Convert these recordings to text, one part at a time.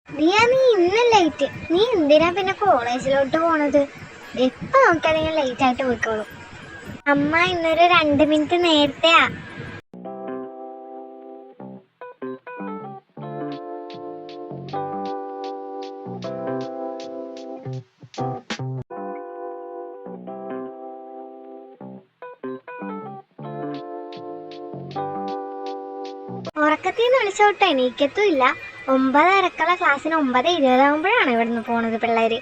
ദിയ, നീ ഇന്ന് ലേറ്റ്. നീ എന്തിനാ പിന്നെ കോളേജിലോട്ട് പോണത്? എപ്പോ നോക്കിയാലും ലേറ്റ് ആയിട്ട് പോയിക്കോളൂ. അമ്മ ഇന്നൊരു 2 മിനിറ്റ് നേരത്തെയാ. ഉറക്കത്തിൽ നിന്ന് വിളിച്ചോട്ടെ എണീക്കത്തും ഇല്ല. 9:30 ക്ലാസ്സിന് 9:20 ഇവിടുന്ന് പോണത് പിള്ളേര്.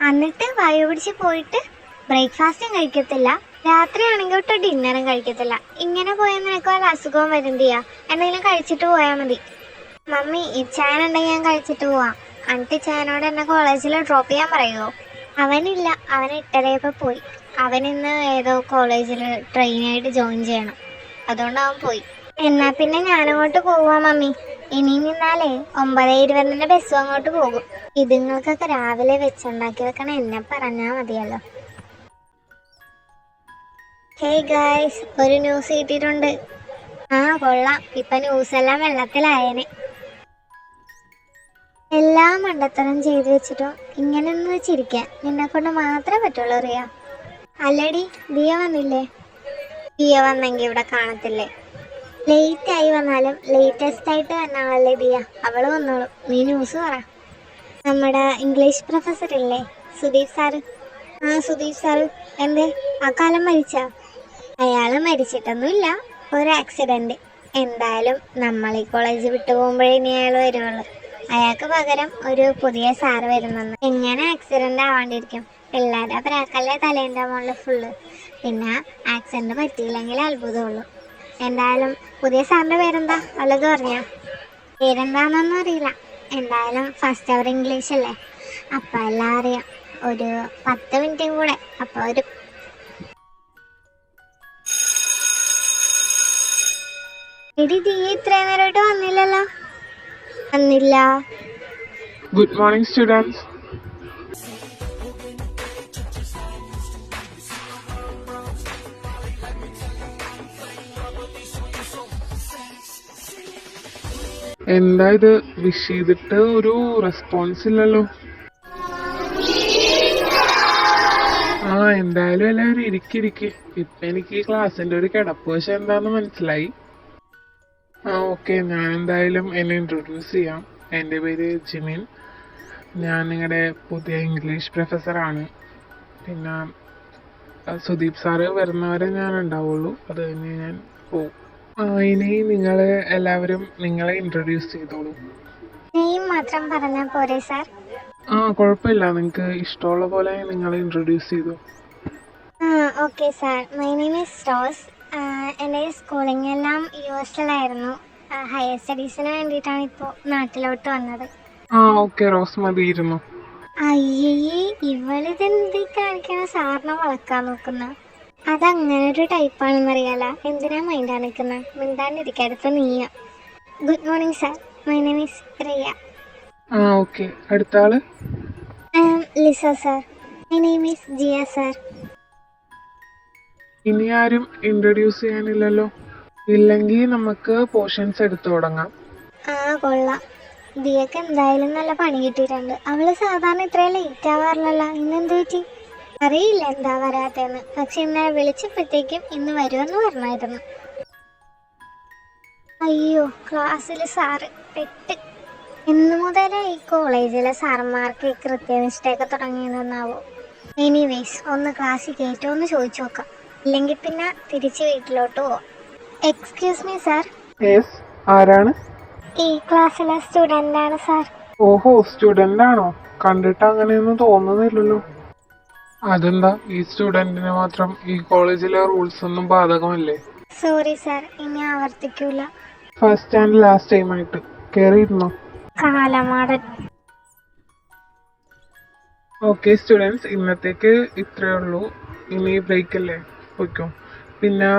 എന്നിട്ട് വായു പിടിച്ച് പോയിട്ട് ബ്രേക്ക്ഫാസ്റ്റും കഴിക്കത്തില്ല, രാത്രിയാണെങ്കിൽ ഒട്ട് ഡിന്നറും കഴിക്കത്തില്ല. ഇങ്ങനെ പോയാൽ നിനക്ക് വല്ല അസുഖവും വരും ദിയ. എന്തെങ്കിലും കഴിച്ചിട്ട് പോയാൽ മതി. മമ്മി, ഇച്ചായൻ ഉണ്ടെങ്കിൽ ഞാൻ കഴിച്ചിട്ട് പോവാം. എന്നിട്ട് ഇച്ചായനോട് എന്നെ കോളേജിൽ ഡ്രോപ്പ് ചെയ്യാൻ പറയുമോ? അവനില്ല, അവൻ 8:30 പോയി. അവൻ ഇന്ന് ഏതോ കോളേജിൽ ട്രെയിനായിട്ട് ജോയിൻ ചെയ്യണം, അതുകൊണ്ട് അവൻ പോയി. എന്നാ പിന്നെ ഞാനങ്ങോട്ട് പോവാ മമ്മി. ഇനി നിന്നാലേ 9:20 ബസ്സും അങ്ങോട്ട് പോകും. ഇതുങ്ങൾക്കൊക്കെ രാവിലെ വെച്ചുണ്ടാക്കി വെക്കണം, എന്നെ പറഞ്ഞാൽ മതിയല്ലോ. ഹേയ് ഗായ്സ്, ഒരു ന്യൂസ് കിട്ടിയിട്ടുണ്ട്. കൊള്ളാം. ഇപ്പൊ ന്യൂസ് എല്ലാം വെള്ളത്തിലായേനെ. എല്ലാ മണ്ടത്തരം ചെയ്തു വെച്ചിട്ടോ ഇങ്ങനെ ഒന്ന് വെച്ചിരിക്കാൻ നിന്നെ കൊണ്ട് മാത്രമേ പറ്റുള്ളൂ റിയ. അല്ലടി, ദിയ വന്നില്ലേ? ദിയ വന്നെങ്കിൽ ഇവിടെ കാണത്തില്ലേ? ലേറ്റ് ആയി വന്നാലും ലേറ്റസ്റ്റ് ആയിട്ട് വന്നാളല്ലേ ദിയ, അവള് വന്നോളും. നീ ന്യൂസ് പറ. നമ്മുടെ ഇംഗ്ലീഷ് പ്രൊഫസർ ഇല്ലേ, സുദീപ് സാറ്? സുദീപ് സാറ് എന്തേ, ആ കാലം മരിച്ചാ? അയാള് മരിച്ചിട്ടൊന്നുമില്ല, ഒരു ആക്സിഡന്റ്. എന്തായാലും നമ്മൾ ഈ കോളേജ് വിട്ടു പോകുമ്പോഴേ ഇനി അയാൾ വരുവുള്ളൂ. അയാൾക്ക് പകരം ഒരു പുതിയ സാറ് വരുന്നെന്ന്. എങ്ങനെ ആക്സിഡന്റ് ആവാണ്ടിരിക്കും? പിള്ളേരുടെ പ്രാക്കല്ലേ തലേൻ്റെ മുകളിൽ ഫുള്ള്. പിന്നെ ആക്സിഡന്റ് പറ്റിയില്ലെങ്കിൽ അത്ഭുതമുള്ളൂ. എന്തായാലും പുതിയ സാറിന്റെ പേരെന്താ, വല്ലതും അറിഞ്ഞോ? പേരെന്താന്നൊന്നും അറിയില്ല. എന്തായാലും ഫസ്റ്റ് അവർ ഇംഗ്ലീഷ് അല്ലേ, അപ്പം എല്ലാം അറിയാം. ഒരു 10 മിനിറ്റും കൂടെ, അപ്പോൾ ഒരു എടി നീ ഇത്രയും നേരമായിട്ട് വന്നില്ലല്ലോ. വന്നില്ല. Good morning, students. എന്താ ഇത്, വിഷ് ചെയ്തിട്ട് ഒരു റെസ്പോൺസ് ഇല്ലല്ലോ. എന്തായാലും എല്ലാവരും ഇരിക്കിരിക്ക്. ഇപ്പൊ എനിക്ക് ഈ ക്ലാസ്സിന്റെ ഒരു കിടപ്പ് വശം എന്താന്ന് മനസ്സിലായി. ഓക്കെ, ഞാൻ എന്തായാലും എന്നെ ഇൻട്രൊഡ്യൂസ് ചെയ്യാം. എൻ്റെ പേര് ജിമിൻ. ഞാൻ നിങ്ങളുടെ പുതിയ ഇംഗ്ലീഷ് പ്രൊഫസറാണ്. പിന്നെ സുദീപ് സാറ് വരുന്നവരെ ഞാൻ ഉണ്ടാവുള്ളൂ, അത് കഴിഞ്ഞ് ഞാൻ പോവും. ഇനി നിങ്ങൾ എല്ലാവരും നിങ്ങളെ ഇൻട്രൊഡ്യൂസ് ചെയ്തോളൂ. നെയിം മാത്രം പറഞ്ഞാൽ പോരെ സാർ? കുഴപ്പമില്ല, നിങ്ങൾക്ക് ഇഷ്ടമുള്ള പോലെ നിങ്ങളെ ഇൻട്രൊഡ്യൂസ് ചെയ്തു. Okay sir, my name is Rose. എൻ്റെ സ്കൂളിംഗ് എല്ലാം US-ലായിരുന്നു. ഹയർ സ്റ്റഡീസിന് വേണ്ടിയിട്ടാണ് ഇപ്പോൾ നാട്ടിലോട്ട് വന്നത്. ഓക്കെ റോസ്, മതിയിരുന്നു. അയ്യേ, ഇവളിതെന്ത് കാണിക്കണ? സാറിനെ വളക്കാൻ നോക്കുന്ന അതങ്ങനെ ഒരു ടൈപ്പാണെന്നറിയാല. എന്തിനാ മൈൻഡാ നിൽക്കുന്ന? മിണ്ടാണ്ടിരിക്കടുത്ത് നീയ. Good morning sir, my name is Riya. Okay, അടുത്ത ആള്? Lisa sir. My name is Jiya sir. ഇനി ആരും ഇൻട്രൊഡ്യൂസ് ചെയ്യാനില്ലല്ലോ? ഇല്ലെങ്കിൽ നമുക്ക് പോർഷൻസ് എടുത്തു തുടങ്ങാം. കൊള്ളാം. ദിയക്ക് എന്തായാലും നല്ല പണി കിട്ടിയിട്ടുണ്ട്. അവള് സാധാരണ ഇത്രയും ലേറ്റ് ആവാറില്ലല്ലോ, ഇന്നെന്ത് പറ്റി അറിയില്ല എന്താ വരാത്തെന്ന്. പക്ഷെ ഇന്നലെ വിളിച്ചപ്പോഴത്തേക്കും ഇന്ന് വരുമെന്ന് പറഞ്ഞായിരുന്നു. അയ്യോ, ക്ലാസ്സിൽ സാറ് പെട്ട്. ഇന്നു മുതലേ ഈ കോളേജിലെ സാറന്മാർക്ക് കൃത്യനിഷ്ഠയൊക്കെ തുടങ്ങിയതെന്നാവോ? എനിവേസ്, ഒന്ന് ക്ലാസ്സിൽ കയറ്റുമെന്ന് ചോദിച്ചു നോക്കാം, ഇല്ലെങ്കിൽ പിന്നെ തിരിച്ച് വീട്ടിലോട്ട് പോവാം. Excuse me sir. ആരാണ്? ഈ ക്ലാസ്സിലെ സ്റ്റുഡൻ്റ് ആണ് സാർ. ഓഹോ, സ്റ്റുഡൻ്റ് ആണോ? കണ്ടിട്ട് അങ്ങനെയൊന്നും തോന്നുന്നില്ലല്ലോ. അതെന്താ, ഈ സ്റ്റുഡന്റിന് മാത്രം ഈ കോളേജിലെ റൂൾസ് ഒന്നും ബാധകമല്ലേ? സോറി സാർ, ഇനി ആവർത്തിക്കൂല. ഫസ്റ്റ് ആൻഡ് ലാസ്റ്റ് ടൈം ആയിട്ട് കേറിയിരുന്നോ? കാലമാടൻ. ഓക്കെ സ്റ്റുഡൻസ്, ഇന്നത്തേക്ക് ഇത്രയേ ഉള്ളൂ. ഇനി ബ്രേക്ക് അല്ലേ, പോയിക്കോ. പിന്നെ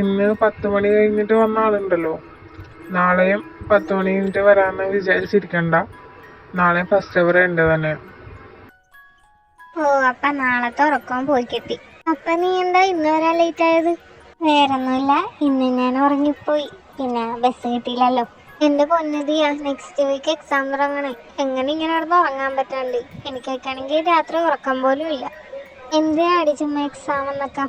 ഇന്ന് 10 മണി കഴിഞ്ഞിട്ട് വന്ന ആളുണ്ടല്ലോ, നാളെയും 10 മണി കഴിഞ്ഞിട്ട് വരാമെന്ന് വിചാരിച്ചിരിക്കണ്ട. നാളെ ഫസ്റ്റ് അവർ ഉണ്ട് തന്നെ. അപ്പൊ നാളത്തെ ഉറക്കം പോയി കിട്ടി. അപ്പൊ നീ എന്താ ഇന്ന് വരാൻ ലേറ്റ് ആയത്? വേറൊന്നുമില്ല, ഇന്ന് ഞാൻ ഉറങ്ങിപ്പോയി, പിന്നെ ബസ് കിട്ടിയില്ലല്ലോ. എന്റെ പൊന്നതിയാ, നെക്സ്റ്റ് വീക്ക് എക്സാം തുടങ്ങണേ. എങ്ങനെ ഇങ്ങനെ കിടന്ന് ഉറങ്ങാൻ പറ്റാണ്ട്? എനിക്കൊക്കെയാണെങ്കിൽ രാത്രി ഉറക്കം പോലും ഇല്ല. എന്തിനാടി ചുമ്മാ എക്സാം എന്നൊക്കെ?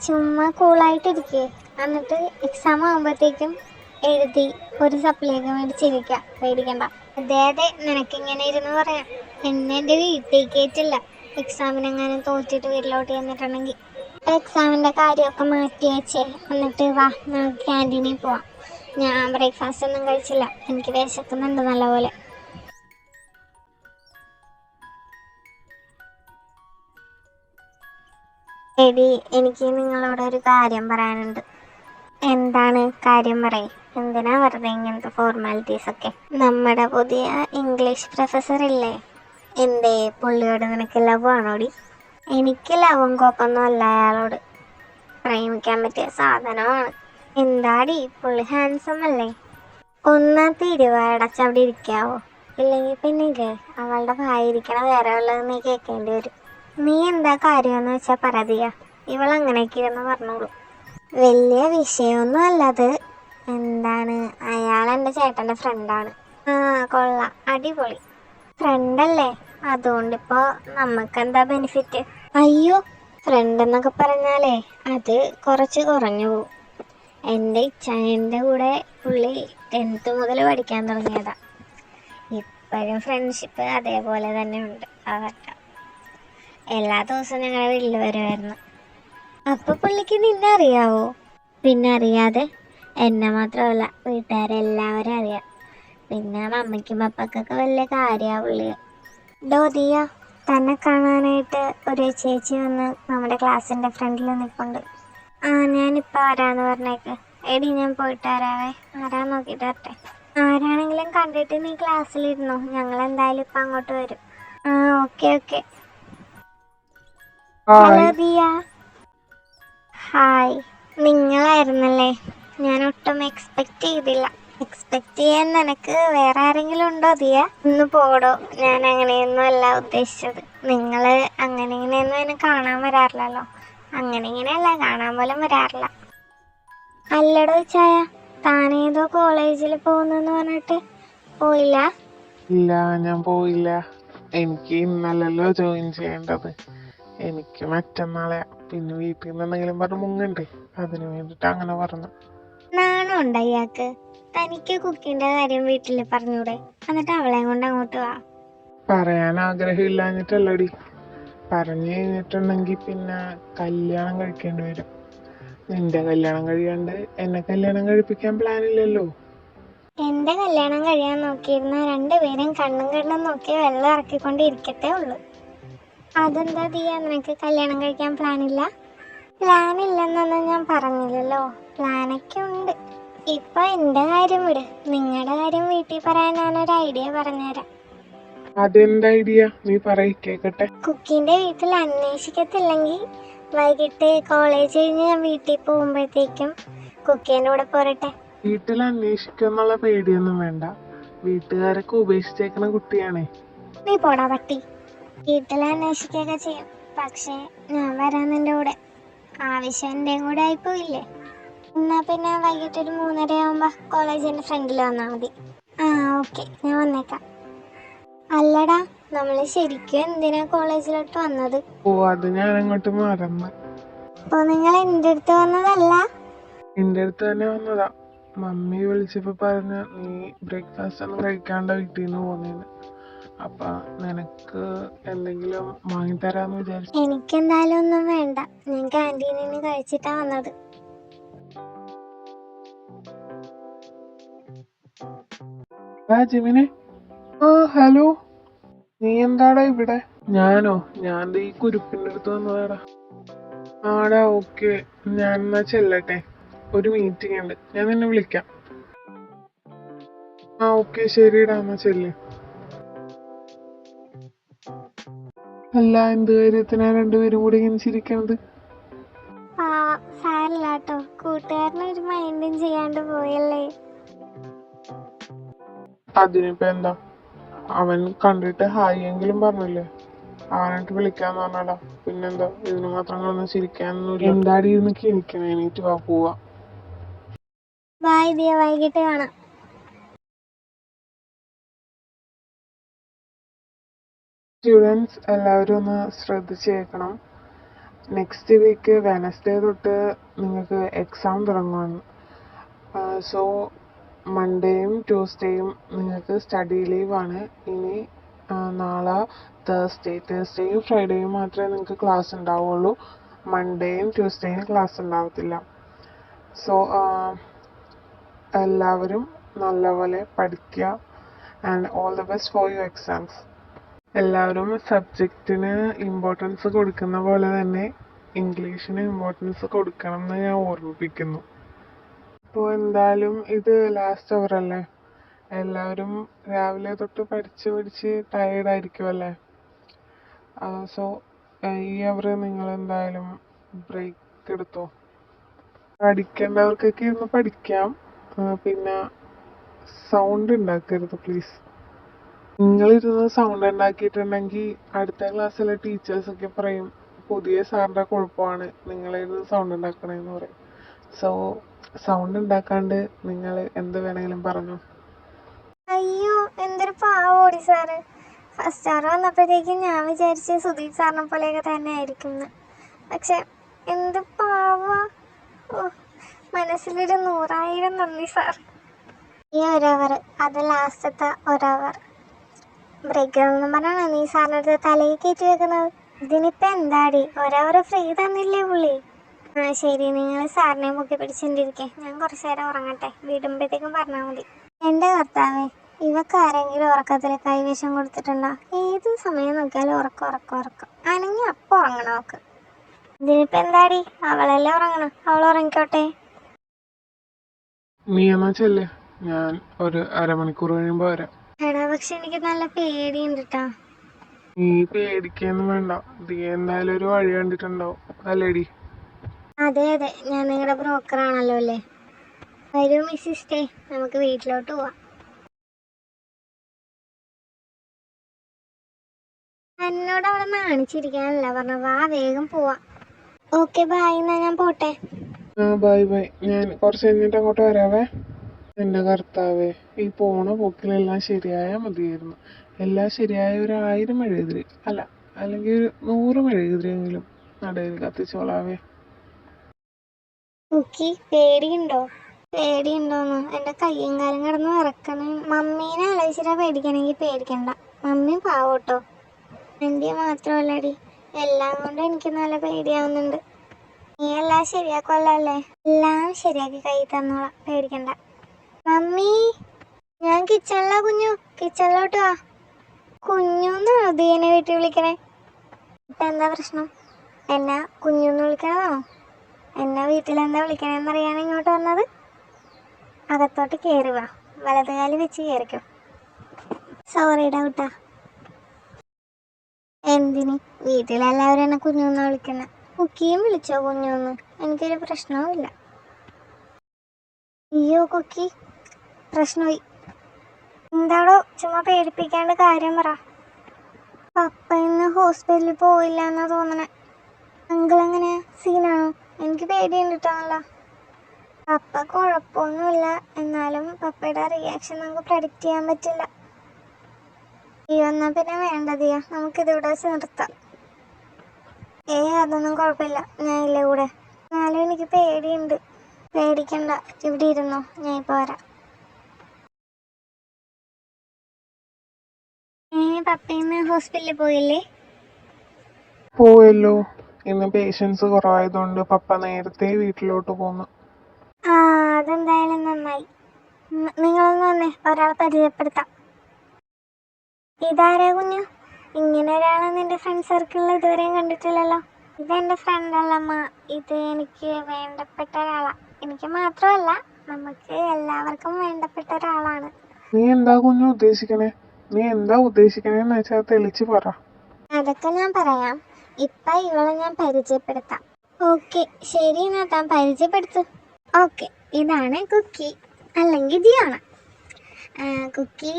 ചുമ്മാ കൂളായിട്ടിരിക്കേ, എന്നിട്ട് എക്സാം ആകുമ്പോഴത്തേക്കും എഴുതി ഒരു സപ്ലിയൊക്കെ മേടിച്ചിരിക്കാം, പേടിക്കണ്ട. അതെ അതെ, നിനക്കിങ്ങനെ ഇരുന്ന് പറയാം. എന്നെ എൻ്റെ വീട്ടിൽ കയറ്റില്ല. എക്സാമിനെങ്ങാനും തോറ്റിട്ട് വീട്ടിലോട്ട് ചെന്നിട്ടുണ്ടെങ്കിൽ. എക്സാമിൻ്റെ കാര്യമൊക്കെ മാറ്റി വെച്ചേ, എന്നിട്ട് വാ, നമുക്ക് ക്യാൻറ്റീനിൽ പോവാം. ഞാൻ ബ്രേക്ക്ഫാസ്റ്റ് ഒന്നും കഴിച്ചില്ല, എനിക്ക് വിശക്കുന്നുണ്ട് നല്ലപോലെ. എടി, എനിക്ക് നിങ്ങളോട് ഒരു കാര്യം പറയാനുണ്ട്. എന്താണ് കാര്യം? പറയും. എന്തിനാ വെറുതെ ഇങ്ങനത്തെ ഫോർമാലിറ്റീസ് ഒക്കെ? നമ്മുടെ പുതിയ ഇംഗ്ലീഷ് പ്രൊഫസർ ഇല്ലേ, എന്തേ പുള്ളിയോട് നിനക്ക് ലവ് ആണോടി? എനിക്ക് ലവും കോപ്പൊന്നും അല്ല അയാളോട്. പ്രേമിക്കാൻ പറ്റിയ സാധനമാണ്. എന്താടി, പുള്ളി ഹാൻസം അല്ലേ? ഒന്നാ തിരുവാടച്ച് അവിടെ ഇരിക്കാവോ? ഇല്ലെങ്കിൽ പിന്നെ അവളുടെ ഭായിരിക്കണ വേറെ ഉള്ളത് നീ കേൾക്കേണ്ടി വരും. നീ എന്താ കാര്യമെന്ന് വെച്ചാൽ പറതിയ, ഇവളങ്ങനെയൊക്കെ ഇരുന്ന് പറഞ്ഞോളൂ. വലിയ വിഷയമൊന്നും അല്ലത്. എന്താണ്, അയാൾ എൻ്റെ ചേട്ടൻ്റെ ഫ്രണ്ടാണ്. ആ കൊള്ളാം, അടിപൊളി. ഫ്രണ്ടല്ലേ, അതുകൊണ്ടിപ്പോൾ നമുക്കെന്താ ബെനിഫിറ്റ്? അയ്യോ, ഫ്രണ്ട് എന്നൊക്കെ പറഞ്ഞാലേ അത് കുറച്ച് കുറഞ്ഞു പോവും. എൻ്റെ ഇച്ഛൻ്റെ കൂടെ പുള്ളി 10th മുതൽ പഠിക്കാൻ തുടങ്ങിയതാ. ഇപ്പോഴും ഫ്രണ്ട്ഷിപ്പ് അതേപോലെ തന്നെ ഉണ്ട്. അവർക്ക് എല്ലാ ദിവസവും ഞങ്ങളുടെ വീട്ടിൽ വരുമായിരുന്നു. അപ്പൊ പുള്ളിക്ക് നിന്നെ അറിയാവോ? പിന്നെ അറിയാതെ, എന്നെ മാത്രമല്ല വീട്ടുകാരെല്ലാവരും അറിയാം. പിന്നെ മമ്മിക്കും പപ്പക്കൊക്കെ വലിയ കാര്യമാണ് പുള്ളിയെ. ഡോദിയ, തന്നെ കാണാനായിട്ട് ഒരു ചേച്ചി വന്ന് നമ്മുടെ ക്ലാസ്സിൻ്റെ ഫ്രണ്ടിൽ നിൽപ്പുണ്ട്. ആ, ഞാനിപ്പോൾ ആരാന്ന് പറഞ്ഞേക്ക്. എടി, ഞാൻ പോയിട്ട് വരാവേ. ആരാന്ന് നോക്കിയിട്ട് വരട്ടെ. ആരാണെങ്കിലും കണ്ടിട്ട് നീ ക്ലാസ്സിലിരുന്നോ, ഞങ്ങൾ എന്തായാലും ഇപ്പം അങ്ങോട്ട് വരും. ആ, okay okay. Hello Diya. Hi, നിങ്ങളായിരുന്നല്ലേ? ഞാൻ ഒട്ടും എക്സ്പെക്റ്റ് ചെയ്തില്ല. എക്സ്പെക്റ്റ് ചെയ്യാൻ നിനക്ക് വേറെ ആരെങ്കിലും ഉണ്ടോ ദിയ? ഒന്ന് പോടോ, ഞാൻ അങ്ങനെയൊന്നും അല്ല ഉദ്ദേശിച്ചത്. നിങ്ങൾ അങ്ങനെ ഇങ്ങനെയൊന്നും എന്നെ കാണാൻ വരാറില്ലല്ലോ. അങ്ങനെ ഇങ്ങനെയല്ല, കാണാൻ പോലും വരാറില്ല. അല്ലടോ ചായ, താനേതോ കോളേജിൽ പോകുന്നെന്ന് പറഞ്ഞിട്ട് പോയില്ല? ഇല്ല, ഞാൻ പോയില്ല. എനിക്ക് ഇന്നല്ലല്ലോ ജോയിൻ ചെയ്യേണ്ടത്. എനിക്ക് മറ്റന്നാളെ. പിന്നെ വീട്ടിൽ നിന്ന് എന്തെങ്കിലും പറഞ്ഞ് മുങ്ങണ്ടേ, അതിനു വേണ്ടിട്ട് അങ്ങനെ പറഞ്ഞു. നാണമുണ്ടോ ഇയാൾക്ക്? തനിക്ക് കുക്കിന്റെ കാര്യം വീട്ടിൽ പറഞ്ഞൂടെ? എന്നിട്ട് അവളെയും കൊണ്ട് അങ്ങോട്ട് വാ. പറയാൻ ആഗ്രഹമില്ലാഞ്ഞിട്ടല്ലടി. പറഞ്ഞു കഴിഞ്ഞിട്ടുണ്ടെങ്കിൽ പിന്നെ കല്യാണം കഴിക്കേണ്ടി വരും. നിന്റെ കല്യാണം കഴിയാണ്ട് എന്നെ കല്യാണം കഴിപ്പിക്കാൻ പ്ലാൻ ഇല്ലല്ലോ. എന്റെ കല്യാണം കഴിയാൻ നോക്കിയിരുന്ന രണ്ടുപേരും കണ്ണും കണ്ണും നോക്കി വെള്ളം ഇറക്കിക്കൊണ്ടിരിക്കത്തേ ഉള്ളൂ. അതെന്താ ദിയ, നിനക്ക് കല്യാണം കഴിക്കാൻ പ്ലാനില്ല? പ്ലാനില്ലെന്നൊന്നും ഞാൻ പറഞ്ഞില്ലല്ലോ, പ്ലാനൊക്കെ ഉണ്ട്. ഇപ്പൊ എന്റെ കാര്യം വിട്, നിങ്ങളുടെ കാര്യം വീട്ടിൽ പറയാൻ ഞാനൊരു ഐഡിയ പറഞ്ഞുതരാം. അതെന്ത് ഐഡിയ? നീ പറയ്, കേക്കട്ടെ. കുക്കിന്റെ വീട്ടിൽ അന്വേഷിക്കത്തില്ലെങ്കിൽ വൈകിട്ട് കോളേജ് കഴിഞ്ഞ് ഞാൻ വീട്ടിൽ പോകുമ്പോഴത്തേക്കും കുക്കിന്റെ കൂടെ പോരട്ടെ. വീട്ടിൽ അന്വേഷിക്കുന്നുള്ള പേടിയൊന്നും വേണ്ട. വീട്ടുകാരൊക്കെ ഉപേക്ഷിച്ചേക്കണ കുട്ടിയാണേ. നീ പോടാ പട്ടി. വീട്ടിൽ അന്വേഷിക്കുകയൊക്കെ ചെയ്യും, പക്ഷേ ഞാൻ വരാൻ നിന്റെ കൂടെ. ആവശ്യം എന്റെയും കൂടെ ആയിപ്പോയില്ലേ? എന്നാ പിന്നെ വൈകിട്ട് ഒരു 3:30 ആവുമ്പോ കോളേജിന്റെ ഫ്രണ്ടിൽ വന്നാൽ മതി. ആ ഓക്കെ, ഞാൻ വന്നേക്കാം. അല്ലടാ, നമ്മള് ശരിക്കും എന്തിനാ കോളേജിലോട്ട് വന്നത്? ഓ, അത് ഞാൻ അങ്ങോട്ട് മറന്ന്. അപ്പൊ നിങ്ങൾ എൻ്റെ അടുത്ത് വന്നതല്ല? നിന്റെ അടുത്ത് തന്നെ വന്നതാ. മമ്മി വിളിച്ചപ്പോ പറഞ്ഞ നീ ബ്രേക്ക്ഫാസ്റ്റ് ഒന്നും കഴിക്കാണ്ട് വീട്ടിൽ നിന്ന് പോന്നേന്ന്. അപ്പൊ നിനക്ക് എന്തെങ്കിലും വാങ്ങിത്തരാന്ന് വിചാരിച്ചു. എനിക്കെന്തായാലും ഒന്നും വേണ്ട, ഞാൻ ക്യാൻറ്റീനിൽ നിന്ന് കഴിച്ചിട്ടാ വന്നത്. ജിമിനെ. ആ ഹലോ, നീ എന്താടാ ഇവിടെ? ഞാനോ? ഞാൻ ഈ കുരുപ്പിന്റെ അടുത്ത് വന്നതാടാ. ആടാ, ഓക്കെ. ഞാൻ എന്നാ ചെല്ലട്ടെ, ഒരു മീറ്റിംഗ് ഉണ്ട്. ഞാൻ നിന്നെ വിളിക്കാം. ആ ഓക്കെ, ശരിടാ, എന്നാ ചെല്ല്. അല്ല, എന്ത് കാര്യത്തിനാ രണ്ടുപേരും കൂടി ഇങ്ങനെ ചിരിക്കണത്? സാരില്ലാട്ടോ, കൂട്ടുകാരനെ ഒരു മൈൻഡും ചെയ്യാണ്ട് പോയല്ലേ. അതിനിപ്പോ എന്താ? അവൻ കണ്ടിട്ട് ഹായ് എങ്കിലും പറഞ്ഞില്ലേ? അവനായിട്ട് വിളിക്കാന്ന് പറഞ്ഞടാ. പിന്നെന്താ, ഇതിന് മാത്രം ഒന്ന് ചിരിക്കാനൊന്നുമില്ല. എന്താടി ഇരുന്ന് കിണിക്കണേ? എണീറ്റ് വാ, പോവാ. ബൈ ദിയ, വൈകിട്ട് കാണാം. സ്റ്റുഡൻസ് എല്ലാവരും ഒന്ന് ശ്രദ്ധിച്ചേക്കണം. നെക്സ്റ്റ് വീക്ക് വെനസ്ഡേ തൊട്ട് നിങ്ങൾക്ക് എക്സാം തുടങ്ങുമെന്ന്. സോ മൺഡേയും ട്യൂസ്ഡേയും നിങ്ങൾക്ക് സ്റ്റഡി ലീവാണ്. ഇനി നാളെ തേഴ്സ്ഡേയും ഫ്രൈഡേയും മാത്രമേ നിങ്ങൾക്ക് ക്ലാസ് ഉണ്ടാവുള്ളൂ. മൺഡേയും ട്യൂസ്ഡേയും ക്ലാസ് ഉണ്ടാവത്തില്ല. സോ എല്ലാവരും നല്ലപോലെ പഠിക്കുക. And all the best for your exams. എല്ലാവരും സബ്ജക്റ്റിന് ഇമ്പോർട്ടൻസ് കൊടുക്കുന്ന പോലെ തന്നെ ഇംഗ്ലീഷിന് ഇമ്പോർട്ടൻസ് കൊടുക്കണം എന്ന് ഞാൻ ഓർമ്മിപ്പിക്കുന്നു. അപ്പോൾ എന്തായാലും ഇത് ലാസ്റ്റ് അവർ അല്ലേ. എല്ലാവരും രാവിലെ തൊട്ട് പഠിച്ച് ടയേർഡായിരിക്കുമല്ലേ. സോ ഈ അവർ നിങ്ങൾ എന്തായാലും ബ്രേക്ക് എടുത്തോ. പഠിക്കേണ്ടവർക്കൊക്കെ ഇരുന്ന് പഠിക്കാം. പിന്നെ സൗണ്ട് ഉണ്ടാക്കരുത് പ്ലീസ്. നിങ്ങളിരുന്ന് സൗണ്ട് ഉണ്ടാക്കിയിട്ടുണ്ടെങ്കിൽ അടുത്ത ക്ലാസ്സിലെ ടീച്ചേഴ്സൊക്കെ പറയും പുതിയ സാറിൻ്റെ കുഴപ്പമാണ് നിങ്ങളിരുന്ന് സൗണ്ട് ഉണ്ടാക്കണേന്ന് പറയും. സോ സൗണ്ട് ഉണ്ടാക്കാണ്ട് നിങ്ങൾ എന്ത് വേണമെങ്കിലും പറഞ്ഞു. അയ്യോ എന്തൊരു പാവോടി സാറ്. ഫസ്റ്റ് സാറ് വന്നപ്പോഴത്തേക്കും ഞാൻ വിചാരിച്ച് സുധീർ സാറിനെ പോലെയൊക്കെ തന്നെ ആയിരിക്കും. പക്ഷെ എന്ത് പാവാ. ഓ മനസ്സിലൊരു 100,000 നന്ദി സാർ. ഈ ഒരവർ, അത് ലാസ്റ്റത്തെ ഒരവർ ബ്രേക്ക് എന്ന് പറഞ്ഞാണ് നീ സാറിൻ്റെ അടുത്ത് തലയിൽ കയറ്റി വെക്കുന്നത്. ഇതിനിപ്പോൾ എന്താടി, ഒരവർ ഫ്രീ തന്നില്ലേ പുള്ളി. ശരി, നിങ്ങൾ സാറിനെ മുക്കി പിടിച്ചിട്ടിരിക്കെ, ഞാൻ കുറച്ച് നേരം ഉറങ്ങട്ടെ. വിടുമ്പോഴത്തേക്കും പറഞ്ഞാൽ മതി. എൻ്റെ കർത്താവേ, ഇവക്കാരെങ്കിലും ഉറക്കത്തിൽ കൈവശം കൊടുത്തിട്ടുണ്ടോ? ഏത് സമയം നോക്കിയാലും ഉറക്കം ആണെങ്കിൽ അപ്പം ഉറങ്ങണം അവൾക്ക്. ഇതിനിപ്പോൾ എന്താടി, അവളല്ലേ ഉറങ്ങണം, അവൾ ഉറങ്ങിക്കോട്ടെ. നീ എന്നാ ചെല്ലേ, ഞാൻ ഒരു അരമണിക്കൂർ കഴിയുമ്പോൾ വരാം. എടാ പക്ഷെ എനിക്ക് നല്ല പേടിയുണ്ട് കേട്ടോ. നീ പേടിക്കൊന്നും വേണ്ട, നീ എന്തായാലും ഒരു വഴി കണ്ടിട്ടുണ്ടാവും അല്ലേടി. അതെ ഞാൻ നിങ്ങളുടെ ബ്രോക്കറാണല്ലോ അല്ലേ. വരൂ മിസ്സിസ് സ്റ്റേ, നമുക്ക് വീട്ടിലോട്ട് പോവാം. എന്നോട് അവിടെ നാണിച്ചിരിക്കാനല്ല പറഞ്ഞ, വാ വേഗം പോവാം. ഓക്കെ ബൈ, എന്നാ ഞാൻ പോട്ടെ. ബൈ. ഞാൻ കുറച്ച് കഴിഞ്ഞിട്ട് അങ്ങോട്ട് വരാവേ. എൻ്റെ കർത്താവേ, ഈ പോണ പോക്കിലെല്ലാം ശരിയായാൽ മതിയായിരുന്നു. എല്ലാം ശരിയായ 1000 മെഴുകുതിരി അല്ല, അല്ലെങ്കിൽ ഒരു 100 മെഴുകുതിരിയെങ്കിലും നടയിൽ കത്തിച്ചോളാവേ. കുക്കി പേടിയുണ്ടോന്ന്? എൻ്റെ കയ്യും കാലം കിടന്ന് വിറക്കണ. മമ്മീനെ ആലോചിച്ചിട്ടാ പേടിക്കണമെങ്കിൽ പേടിക്കണ്ട. മമ്മി പാവോട്ടോ. എൻ്റെ മാത്രമല്ലടി, എല്ലാം കൊണ്ടും എനിക്ക് നല്ല പേടിയാവുന്നുണ്ട്. നീ എല്ലാം ശരിയാക്കുമല്ലേ? എല്ലാം ശരിയാക്കി കൈ തന്നോളാം, പേടിക്കണ്ട. മമ്മി, ഞാൻ കിച്ചണിലാ കുഞ്ഞു, കിച്ചണിലോട്ട് വാ. കുഞ്ഞുന്നാണോ ദീനെ വീട്ടിൽ വിളിക്കണേ? ഇപ്പം എന്താ പ്രശ്നം? എന്നാ കുഞ്ഞുന്ന് വിളിക്കണതാണോ? എന്നെ വീട്ടിലെന്താ വിളിക്കണമെന്നറിയാൻ ഇങ്ങോട്ട് വന്നത്? അകത്തോട്ട് കയറി വാ, വലതുകാലി വെച്ച് കയറിക്കോ. സോറി ഡൗട്ടാ. എന്തിന്? വീട്ടിലെല്ലാവരും എന്നെ കുഞ്ഞുന്ന് വിളിക്കുന്നത്. കുക്കിയും വിളിച്ചോ കുഞ്ഞുന്ന്, എനിക്കൊരു പ്രശ്നവുമില്ല. അയ്യോ കുക്കി, പ്രശ്നമായി. എന്താടോ ചുമ്മാ പേടിപ്പിക്കാണ്ട് കാര്യം പറ. പപ്പ ഇന്ന് ഹോസ്പിറ്റലിൽ പോയില്ല എന്നാ തോന്നണേ. അങ്കിൾ എങ്ങനെ, സീനാണോ? എനിക്ക് പേടിയുണ്ട് കേട്ടോന്നല്ല. പപ്പ കുഴപ്പമൊന്നുമില്ല, എന്നാലും പപ്പയുടെ റിയാക്ഷൻ നമുക്ക് പ്രഡിക്റ്റ് ചെയ്യാൻ പറ്റില്ല. അയ്യോ എന്നാ പിന്നെ വേണ്ട ദിയ, നമുക്കിതിവിടെ വെച്ച് നിർത്താം. അതൊന്നും കുഴപ്പമില്ല, ഞാൻ ഇല്ലേ കൂടെ. എന്നാലും എനിക്ക് പേടിയുണ്ട്. പേടിക്കണ്ട, ഇവിടെ ഇരുന്നോ, ഞാൻ ഇപ്പോൾ വരാം. പപ്പ ഇന്ന് ഹോസ്പിറ്റലിൽ പോയില്ലേ? പോയല്ലോ, ഇന്ന് പേഷ്യൻസ് കുറവായതുകൊണ്ട് പപ്പ നേരത്തെ വീട്ടിലോട്ട് പോന്നു. അതെന്തായാലും നന്നായി. നിങ്ങളൊന്ന് വന്നേ, ഒരാളെ പരിചയപ്പെടുത്താം. ഇതാരാ കുഞ്ഞു? ഇങ്ങനെ ഒരാളെ നിന്റെ ഫ്രണ്ട് സർക്കിളിൽ ഇതുവരെയും കണ്ടിട്ടില്ലല്ലോ. ഇതെൻ്റെ ഫ്രണ്ടല്ലമ്മ, ഇത് എനിക്ക് വേണ്ടപ്പെട്ട ഒരാളാ. എനിക്ക് മാത്രമല്ല, നമുക്ക് എല്ലാവർക്കും വേണ്ടപ്പെട്ട ഒരാളാണ്. നീ എന്താ കുഞ്ഞു ഉദ്ദേശിക്കണേന്ന് വെച്ചാൽ തെളിച്ച് പറ. അതൊക്കെ ഞാൻ പറയാം. ഇപ്പൊ ഇവളെ ഞാൻ പരിചയപ്പെടുത്താം. ഓക്കെ ശരി, എന്നാ താൻ പരിചയപ്പെടുത്തു. ഓക്കെ, ഇതാണ് കുക്കി, അല്ലെങ്കിൽ ജിയോണ. കുക്കി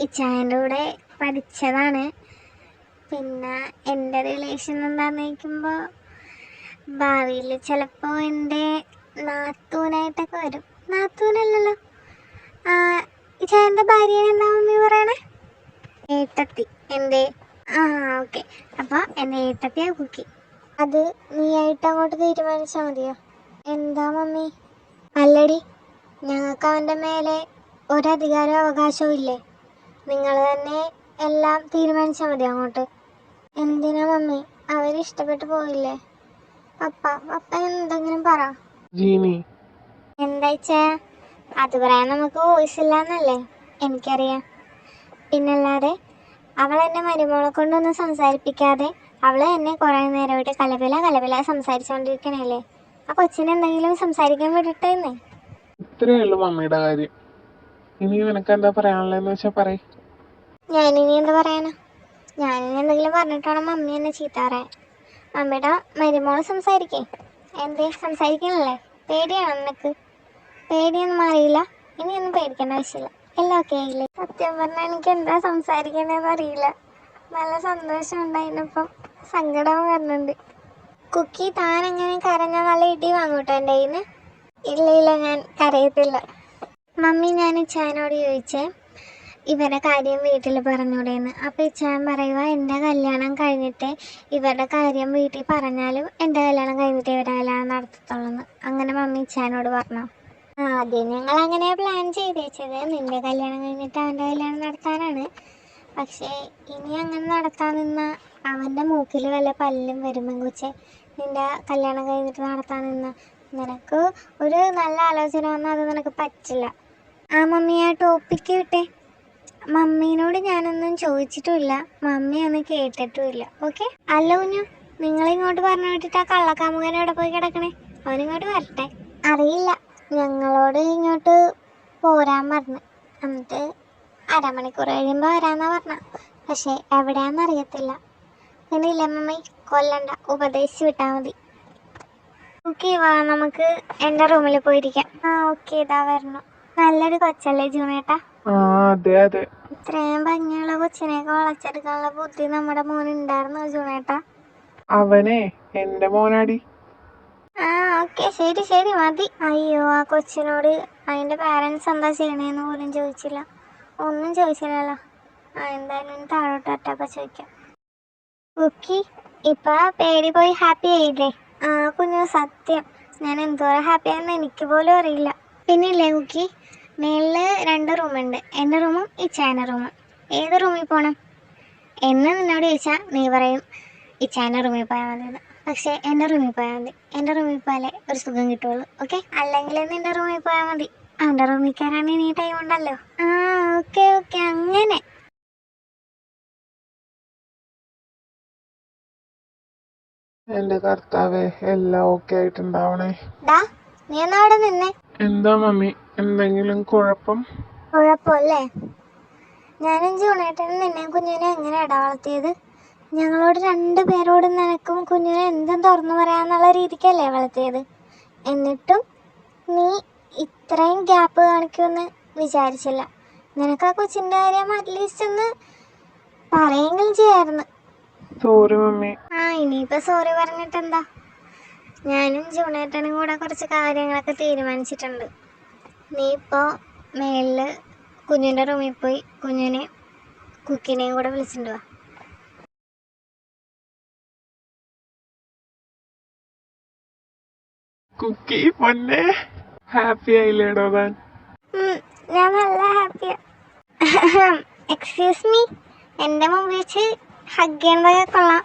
ഇച്ചായൻ്റെ കൂടെ പഠിച്ചതാണ്. പിന്നെ എൻ്റെ റിലേഷൻ എന്താണെന്ന് ചോദിക്കുമ്പോൾ ഭാവിയിൽ ചിലപ്പോൾ എൻ്റെ നാത്തൂനായിട്ടൊക്കെ വരും. നാത്തൂനല്ലല്ലോ, ഇച്ചായൻ്റെ ഭാര്യനെ എന്താ മമ്മി പറയണേ? ഏട്ടത്തി. എന്തേ ആ ഓക്കെ. അപ്പോൾ എൻ്റെ ഏട്ടത്തിയാ കുക്കി. അത് നീയായിട്ട് അങ്ങോട്ട് തീരുമാനിച്ചാൽ മതിയോ? എന്താ മമ്മി? അല്ലടി, ഞങ്ങൾക്ക് അവൻ്റെ മേലെ ഒരധികാരവും അവകാശവും ഇല്ലേ? നിങ്ങൾ തന്നെ എല്ലാം തീരുമാനിച്ചാൽ മതി അങ്ങോട്ട്. എന്തിനാ മമ്മി? അവരിഷ്ടപ്പെട്ടു പോയില്ലേ? പപ്പ എന്തെങ്കിലും പറ. ജീനി, എന്താച്ചാ അത് പറയാൻ നമുക്ക് വോയിസ് ഇല്ലാന്നല്ലേ എനിക്കറിയാം. പിന്നല്ലാതെ അവൾ എന്നെ മരുമോളെ കൊണ്ടൊന്നും സംസാരിപ്പിക്കാതെ അവൾ എന്നെ കുറേ നേരമായിട്ട് കലപില സംസാരിച്ചുകൊണ്ടിരിക്കണല്ലേ. ആ കൊച്ചിനെ എന്തെങ്കിലും സംസാരിക്കാൻ വിടട്ടേന്നേ. ഇത്രയേ ഉള്ളൂ മമ്മിയുടെ കാര്യം. ഇനി നിനക്ക് എന്താ പറയാനുള്ളതെന്ന് വെച്ചാൽ പറയ്. ഞാനിനി എന്താ പറയാനാ? ഞാനിനി എന്തെങ്കിലും പറഞ്ഞിട്ടാണ് മമ്മി എന്നെ ചീത്ത പറയാൻ. മമ്മിയുടെ മരുമോള് സംസാരിക്കേ. എന്തേ സംസാരിക്കണല്ലേ? പേടിയാണോ നിനക്ക്? പേടിയൊന്നും മാറിയില്ല. ഇനിയൊന്നും പേടിക്കേണ്ട ആവശ്യമില്ല. എല്ലാം ഓക്കെ ആയില്ലേ? സത്യം പറഞ്ഞാൽ എനിക്ക് എന്താ സംസാരിക്കണേന്ന് അറിയില്ല. നല്ല സന്തോഷം ഉണ്ടായിരുന്നപ്പം സങ്കടം വരുന്നുണ്ട്. കുക്കി, താൻ എങ്ങനെ കരഞ്ഞാൽ നല്ല ഇടി വാങ്ങൂട്ടോ എൻ്റെ കയ്യിൽ നിന്ന്. ഇല്ല ഞാൻ കരയത്തില്ല. മമ്മി, ഞാൻ ഇച്ചാനോട് ചോദിച്ചേ ഇവരുടെ കാര്യം വീട്ടിൽ പറഞ്ഞൂടെയെന്ന്. അപ്പോൾ ഇച്ചാൻ പറയുക എൻ്റെ കല്യാണം കഴിഞ്ഞിട്ട് ഇവരുടെ കാര്യം വീട്ടിൽ പറഞ്ഞാലും എൻ്റെ കല്യാണം കഴിഞ്ഞിട്ട് ഇവരുടെ കല്യാണം നടത്തത്തുള്ളൂ. അങ്ങനെ മമ്മി ഇച്ചാനോട് പറഞ്ഞു. ആദ്യം ഞങ്ങൾ അങ്ങനെ പ്ലാൻ ചെയ്ത് വെച്ചത് നിൻ്റെ കല്യാണം കഴിഞ്ഞിട്ട് അവൻ്റെ കല്യാണം നടത്താനാണ്. പക്ഷേ ഇനി അങ്ങനെ നടത്താൻ നിന്നാൽ അവൻ്റെ മൂക്കിൽ വല്ല പല്ലും വരുമ്പം കൊച്ചെ. നിൻ്റെ കല്യാണം കഴിഞ്ഞിട്ട് നടത്താൻ നിന്നാൽ നിനക്ക് ഒരു നല്ല ആലോചന വന്നാൽ അത് നിനക്ക് പറ്റില്ല. ആ മമ്മി, ആ ടോപ്പിക്ക് വിട്ടേ. മമ്മീനോട് ഞാനൊന്നും ചോദിച്ചിട്ടുമില്ല, മമ്മി ഒന്നും കേട്ടിട്ടുമില്ല. ഓക്കെ? അല്ല കുഞ്ഞു, നിങ്ങളിങ്ങോട്ട് പറഞ്ഞു വിട്ടിട്ട് ആ കള്ളക്കാമുകൻ എവിടെ പോയി കിടക്കണേ? അവനിങ്ങോട്ട് വരട്ടെ. അറിയില്ല, ഞങ്ങളോട് ഇങ്ങോട്ട് പോരാൻ പറഞ്ഞു. എന്നിട്ട് അരമണിക്കൂർ കഴിയുമ്പോൾ വരാമെന്നാ പറഞ്ഞ. പക്ഷേ എവിടെയാണെന്നറിയത്തില്ല. പിന്നെ ഇല്ല മമ്മി, കൊല്ലണ്ട, ഉപദേശിച്ച് വിട്ടാൽ മതി. ഓക്കെ, വാ നമുക്ക് എൻ്റെ റൂമിൽ പോയിരിക്കാം. ഓക്കെ, ഇതാ വരണം. നല്ലൊരു കൊച്ചല്ലേ ജൂണേട്ടാ? അതെ. ഇത്രയും ഭംഗിയുള്ള കൊച്ചിനെയൊക്കെ വളച്ചെടുക്കാനുള്ള ബുദ്ധി നമ്മുടെ മോനുണ്ടായിരുന്നു ജൂണേട്ടാ. അവനെ എന്റെ മോനാടി. ഓക്കെ, ശരി മതി. അയ്യോ, ആ കൊച്ചിനോട് അതിൻ്റെ പാരൻസ് എന്താ ചെയ്യണേന്ന് പോലും ചോദിച്ചില്ല. ഒന്നും ചോദിച്ചില്ലല്ലോ. എന്തായാലും താഴോട്ട് അറ്റൊക്കെ ചോദിക്കാം. കുക്കി, ഇപ്പൊ പേടി പോയി ഹാപ്പി ആയില്ലേ? കുഞ്ഞു, സത്യം ഞാൻ എന്തോരം ഹാപ്പിയാണെന്ന് എനിക്ക് പോലും അറിയില്ല. പിന്നില്ലേ കുക്കി, മേളിൽ 2 റൂമുണ്ട്. എൻ്റെ റൂമും ഇച്ചാൻ്റെ റൂമും. ഏത് റൂമിൽ പോകണം എന്ന് നിന്നോട് ചോദിച്ചാൽ നീ പറയും ഇച്ചാൻ്റെ റൂമിൽ പോയാൽ മതി. പക്ഷേ എൻ്റെ റൂമിൽ പോയാൽ മതി. എൻ്റെ റൂമിൽ പോയാലേ ഒരു സുഖം കിട്ടുള്ളൂ. ഓക്കെ? അല്ലെങ്കിൽ നിൻ്റെ റൂമിൽ പോയാൽ മതി. അവൻ്റെ റൂമിൽ കയറാൻ ഇനി ടൈം ഉണ്ടല്ലോ. ഓക്കെ അങ്ങനെ. എന്റെ കർത്താവേ, എല്ലാം ഓക്കെ ആയിട്ടുണ്ടാവണേ. നീ എന്നാ അവിടെ നിന്നേ? എന്താ മമ്മി, എന്തെങ്കിലും കുഴപ്പം? കുഴപ്പമല്ലേ? ഞാനും ജൂണേട്ടനും നിന്നെ കുഞ്ഞിനെ എങ്ങനെ വളർത്തിയത്? ഞങ്ങളോട് 2 പേരോടും നിനക്കും കുഞ്ഞിനെ എന്തും തുറന്നു പറയാന്നുള്ള രീതിക്കല്ലേ വളർത്തിയത്. എന്നിട്ടും നീ ഇത്രയും ഗ്യാപ്പ് കാണിക്കുമെന്ന് വിചാരിച്ചില്ല. നിനക്ക് ആ കൊച്ചിൻ്റെ കാര്യം അറ്റ്ലീസ്റ്റ് ഒന്ന് പറയുകയെങ്കിലും ചെയ്യായിരുന്നു. Sorry mummy. ഇനിയിപ്പോൾ സോറി പറഞ്ഞിട്ട് എന്താ? ഞാനും ജൂണേട്ടനും കൂടെ കുറച്ച് കാര്യങ്ങളൊക്കെ തീരുമാനിച്ചിട്ടുണ്ട്. നീ ഇപ്പോൾ മേളിൽ കുഞ്ഞിൻ്റെ റൂമിൽ പോയി കുഞ്ഞിനെ കുക്കിനെയും കൂടെ വിളിച്ചിട്ട് വാ. കുക്കി പൊന്നെ, ഹാപ്പി ആയില്ലേടോ താൻ? ഞാൻ നല്ല ഹാപ്പിയാ. എക്സ്ക്യൂസ് മീ, എൻ്റെ മുമ്പിൽ വെച്ച് ഹഗ് ചെയ്യണതൊക്കെ കൊള്ളാം.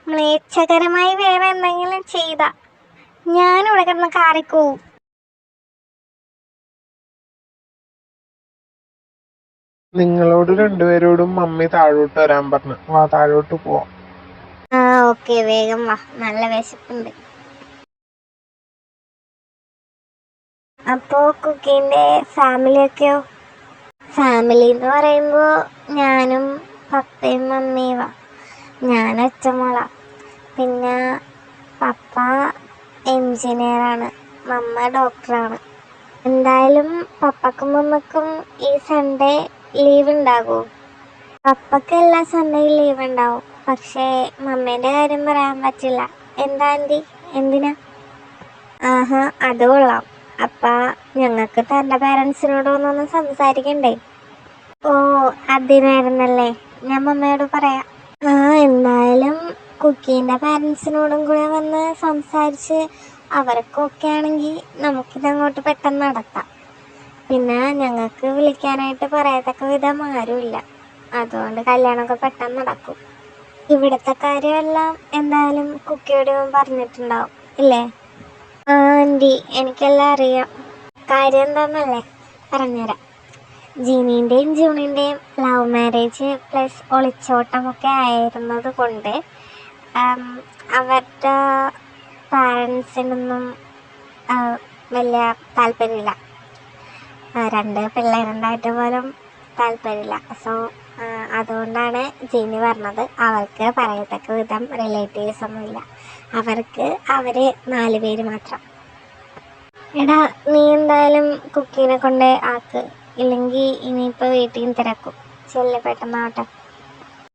മ്ലേച്ഛകരമായി വേറെ എന്തെങ്കിലും ചെയ്താ ഞാനിവിടെ കിടന്ന് കാറിക്കോവും. നിങ്ങളോട് 2 പേരോടും മമ്മി താഴോട്ട് വരാൻ പറഞ്ഞു. വാ, താഴോട്ട് പോവാം. ഓക്കെ, വേഗം വാ, നല്ല വിശപ്പുണ്ട്. അപ്പോൾ കുക്കിൻ്റെ ഫാമിലിയൊക്കെയോ? ഫാമിലി എന്ന് പറയുമ്പോൾ ഞാനും പപ്പയും മമ്മിയുവാ. ഞാൻ ഒറ്റമോളാ. പിന്നെ പപ്പ എൻജിനീയറാണ്, മമ്മ ഡോക്ടറാണ്. എന്തായാലും പപ്പക്കും മമ്മക്കും ഈ സൺഡേ ലീവ് ഉണ്ടാകുമോ? പപ്പക്ക് എല്ലാ സൺഡേയും ലീവ് ഉണ്ടാവും. പക്ഷേ മമ്മേൻ്റെ കാര്യം പറയാൻ പറ്റില്ല. എന്താ ആൻറ്റി, എന്തിനാ? അത് കൊള്ളാം. അപ്പം ഞങ്ങൾക്ക് തൻ്റെ പാരൻസിനോടൊന്നൊന്ന് സംസാരിക്കണ്ടേ? അതിനായിരുന്നല്ലേ. ഞാൻ മമ്മയോട് പറയാം. ആ എന്തായാലും കുക്കീൻ്റെ പാരൻസിനോടും കൂടെ വന്ന് സംസാരിച്ച് അവർക്കൊക്കെ ആണെങ്കിൽ നമുക്കിതങ്ങോട്ട് പെട്ടെന്ന് നടത്താം. പിന്നെ ഞങ്ങൾക്ക് വിളിക്കാനായിട്ട് പറയത്തക്ക വിധം ആരുമില്ല, അതുകൊണ്ട് കല്യാണമൊക്കെ പെട്ടെന്ന് നടക്കും. ഇവിടുത്തെ കാര്യമെല്ലാം എന്തായാലും കുക്കിയോട് പറഞ്ഞിട്ടുണ്ടാവും ഇല്ലേ? ആ ആൻറ്റി, എനിക്കെല്ലാം അറിയാം. കാര്യം എന്താണെന്നല്ലേ, പറഞ്ഞുതരാം. ജിനിൻ്റെയും ജൂണിൻ്റെയും ലവ് മാരേജ് പ്ലസ് ഒളിച്ചോട്ടമൊക്കെ ആയിരുന്നത് കൊണ്ട് അവരുടെ പാരൻസിനൊന്നും വലിയ താല്പര്യമില്ല. രണ്ട് പിള്ളേരുണ്ടായിട്ട് പോലും താല്പര്യമില്ല. സോ അതുകൊണ്ടാണ് ജിനി പറഞ്ഞത് അവർക്ക് പറയത്തക്ക വിധം റിലേറ്റീവ്സ് ഒന്നുമില്ല, അവർക്ക് അവർ 4 പേര് മാത്രം. എടാ, നീ എന്തായാലും കുക്കീനെ കൊണ്ട് ആക്ക്, ഇല്ലെങ്കിൽ ഇനിയിപ്പോൾ വീട്ടിൽ നിന്ന് തിരക്കും. ചെല്ല്, പെട്ടെന്നാവട്ടെ.